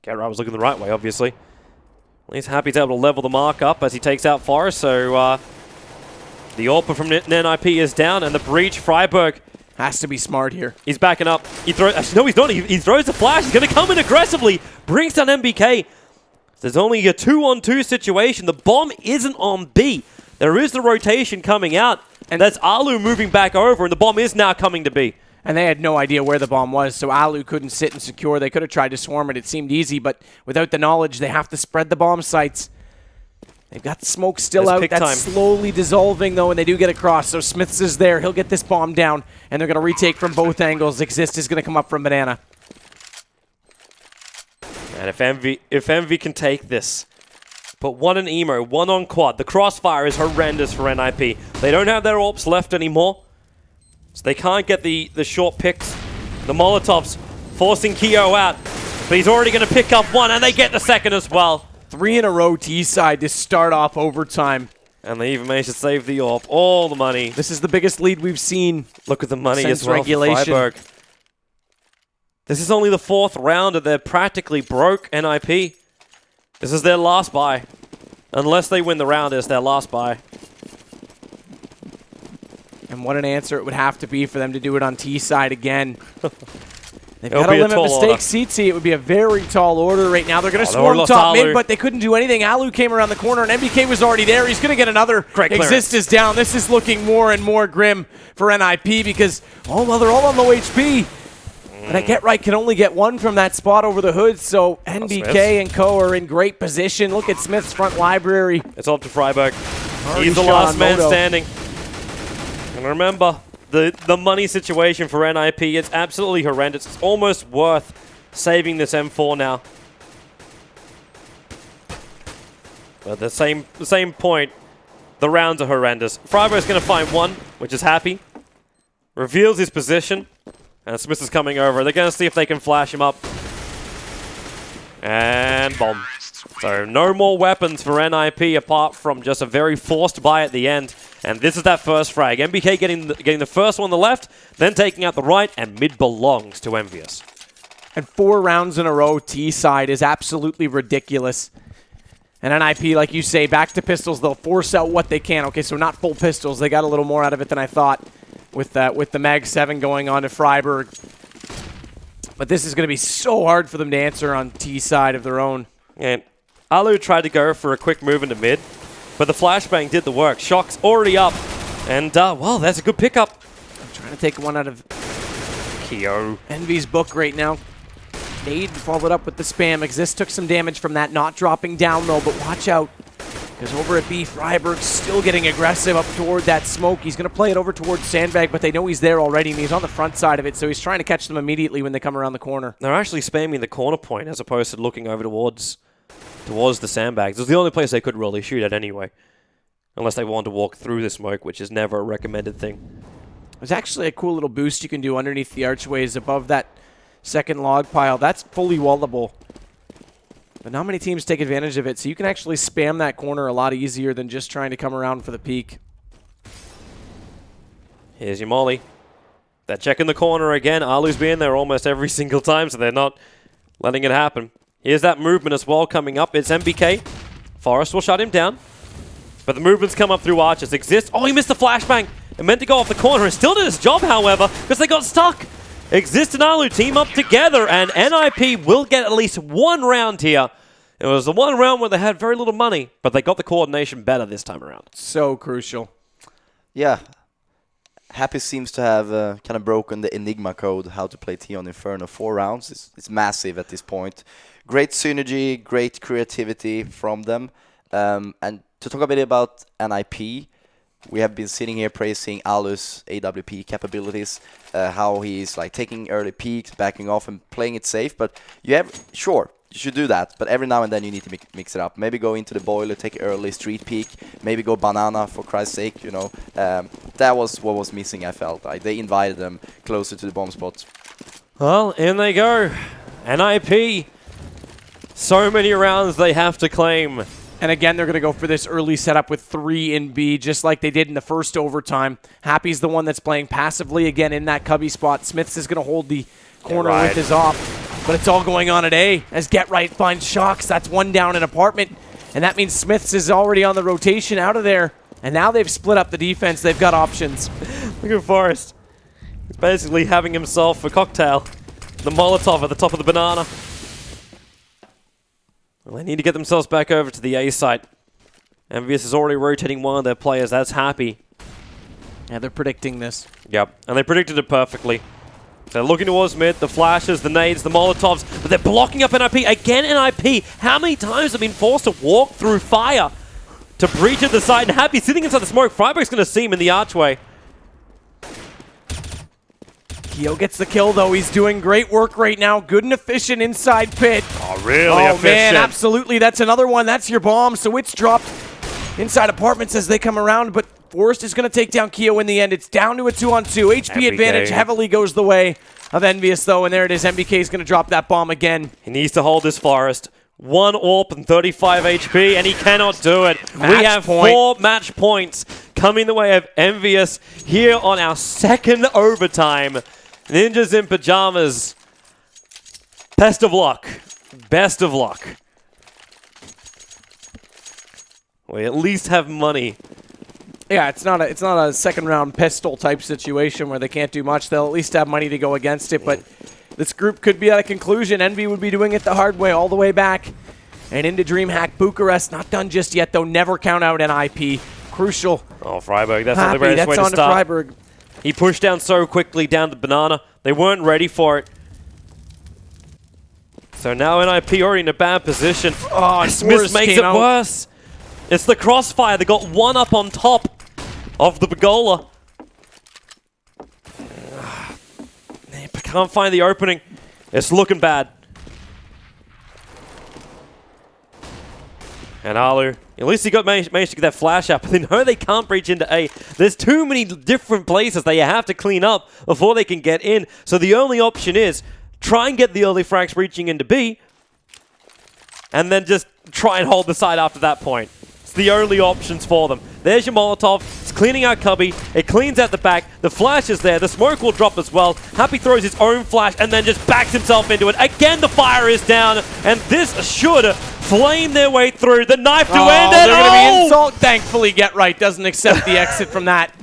Get Right was looking the right way, obviously. Well, he's happy to be able to level the mark up as he takes out Forest, so the AWP from NIP is down, and the breach, Freiburg, has to be smart here. He's backing up. He throws. Actually, no, he's not. He throws the flash. He's going to come in aggressively. Brings down MBK. There's only a 2-on-2 situation. The bomb isn't on B. There is the rotation coming out. And that's Alu moving back over, and the bomb is now coming to B. And they had no idea where the bomb was, so Alu couldn't sit and secure. They could have tried to swarm it. It seemed easy, but without the knowledge, they have to spread the bomb sites. They've got the smoke still out. That's slowly dissolving, though, and they do get across. So Smiths is there. He'll get this bomb down, and they're going to retake from both angles. Exist is going to come up from Banana. And if EnVy can take this, but one on Emo, one on Quad. The crossfire is horrendous for NIP. They don't have their AWPs left anymore, so they can't get the short picks. The Molotovs forcing Keo out, but he's already going to pick up one, and they get the second as well. 3 in a row T-side to start off overtime. And they even managed to save the AWP. All the money. This is the biggest lead we've seen. Look at the money since as well regulation. for Freiburg. This is only the 4th round, and they're practically broke, NIP. This is their last buy. Unless they win the round, it's their last buy. And what an answer it would have to be for them to do it on T-side again. They've It'll got to be a limit tall order. mistakes. CT, it would be a very tall order right now. They're going to they swarm lost top Alu. mid, but they couldn't do anything. Alu came around the corner, and MBK was already there. He's going to get another. Great clearance. Exist is down. This is looking more and more grim for NIP because, oh, well, they're all on low HP. But I get right, can only get one from that spot over the hood, so NBK and Co are in great position. Look at Smith's front library. It's up to Freiburg. He's the last man standing. And remember, the money situation for NIP, it's absolutely horrendous. It's almost worth saving this M4 now. But at the same point, the rounds are horrendous. Freiburg's going to find one, which is happy. Reveals his position. And Smith is coming over. They're going to see if they can flash him up. And bomb. So no more weapons for NIP apart from just a very forced buy at the end. And this is that first frag. MBK getting the first one on the left, then taking out the right, and mid belongs to EnVyUs. And 4 rounds in a row T-side is absolutely ridiculous. And NIP, like you say, back to pistols. They'll force out what they can. Okay, so not full pistols. They got a little more out of it than I thought with the Mag 7 going on to Freiburg. But this is going to be so hard for them to answer on T-side of their own. And Alu tried to go for a quick move into mid, but the flashbang did the work. Shock's already up. And, well, that's a good pickup. I'm trying to take one out of Keo. Envy's book right now. Nade followed up with the spam. Exist took some damage from that, not dropping down though, but watch out. Because over at B, Freiburg's still getting aggressive up toward that smoke. He's going to play it over towards Sandbag, but they know he's there already, and he's on the front side of it, so he's trying to catch them immediately when they come around the corner. They're actually spamming the corner point as opposed to looking over towards the sandbags. It was the only place they could really shoot at anyway. Unless they want to walk through the smoke, which is never a recommended thing. There's actually a cool little boost you can do underneath the archways above that second log pile. That's fully wallable. But not many teams take advantage of it, so you can actually spam that corner a lot easier than just trying to come around for the peak. Here's your molly. They're checking the corner again. Alu's being there almost every single time, so they're not letting it happen. Here's that movement as well coming up. It's MBK. Forrest will shut him down. But the movements come up through arches. Exist. Oh, he missed the flashbang. It meant to go off the corner. It still did its job, however, because they got stuck. Exist and Alu team up together, and NIP will get at least one round here. It was the one round where they had very little money, but they got the coordination better this time around. So crucial. Yeah. Happy seems to have kind of broken the Enigma code, how to play T on Inferno. 4 rounds. It's massive at this point. Great synergy, great creativity from them. And to talk a bit about NIP, we have been sitting here praising Alu's AWP capabilities, how he's like taking early peaks, backing off and playing it safe. But you should do that. But every now and then you need to mix it up. Maybe go into the boiler, take early street peek, maybe go banana for Christ's sake, you know. That was what was missing, I felt. Like they invited them closer to the bomb spots. Well, in they go. NIP. So many rounds they have to claim. And again, they're going to go for this early setup with 3 in B, just like they did in the first overtime. Happy's the one that's playing passively again in that cubby spot. Smiths is going to hold the corner with his op. But it's all going on at A as Get Right finds Shocks. That's one down in apartment. And that means Smiths is already on the rotation out of there. And now they've split up the defense. They've got options. Look at Forrest. He's basically having himself a cocktail. The Molotov at the top of the banana. Well, they need to get themselves back over to the A site. EnVyUs is already rotating one of their players. That's Happy. Yeah, they're predicting this. Yep, and they predicted it perfectly. They're looking towards mid, the flashes, the nades, the molotovs, but they're blocking up NIP. Again, NIP, how many times have been forced to walk through fire to breach at the side? And Happy sitting inside the smoke. Freiburg's going to see him in the archway. Keo gets the kill, though. He's doing great work right now. Good and efficient inside pit. Oh, really Oh, efficient. man, absolutely. That's another one. That's your bomb. So it's dropped inside apartments as they come around, but Forrest is going to take down Keo in the end. It's down to a 2-on-2. HP advantage heavily goes the way of EnVyUs, though, and there it is. MBK is going to drop that bomb again. He needs to hold this Forest. 1 AWP and 35 HP, and he cannot do it. We have 4 match points coming the way of EnVyUs here on our second overtime. Ninjas in Pyjamas. Best of luck. Best of luck. We at least have money. Yeah, it's not a second round pistol type situation where they can't do much. They'll at least have money to go against it, but this group could be at a conclusion. Envy would be doing it the hard way all the way back and into DreamHack Bucharest. Not done just yet, though. Never count out NIP. Crucial. Oh, Freiburg, that's Happy, not the greatest way to that's on start. to Freiburg. He pushed down so quickly down the banana. They weren't ready for it. So now NIP already in a bad position. Oh, Smith makes it worse. It's the crossfire. They got 1 up on top of the Bagola. They can't find the opening. It's looking bad. And Alu, at least he managed to get that flash up. They know they can't breach into A. There's too many different places they have to clean up before they can get in. So the only option is try and get the early frags breaching into B, and then just try and hold the side after that point. It's the only options for them. There's your Molotov. It's cleaning out Cubby. It cleans out the back. The flash is there. The smoke will drop as well. Happy throws his own flash and then just backs himself into it. Again, the fire is down, and this should flame their way through. The knife to end it. They're going to be insult. Thankfully, Get Right doesn't accept the exit from that.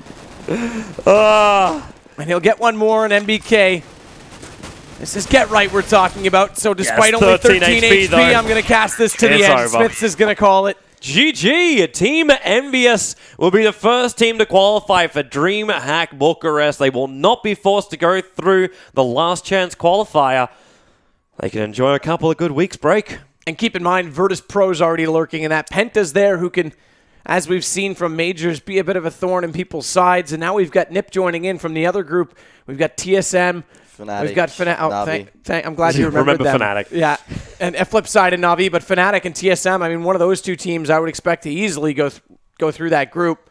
And he'll get one more in MBK. This is Get Right we're talking about. So despite only 13 HP, I'm going to cast this to the end. Smiths is going to call it. GG! Team EnVyUs will be the first team to qualify for DreamHack Bucharest. They will not be forced to go through the last chance qualifier. They can enjoy a couple of good weeks break. And keep in mind, Virtus Pro's already lurking in that. Penta's there who can, as we've seen from Majors, be a bit of a thorn in people's sides. And now we've got Nip joining in from the other group. We've got TSM. Fnatic, we've got Fnatic. I'm glad you remember them. Fnatic. Yeah, and flip side and Navi, but Fnatic and TSM. I mean, one of those two teams I would expect to easily go through that group.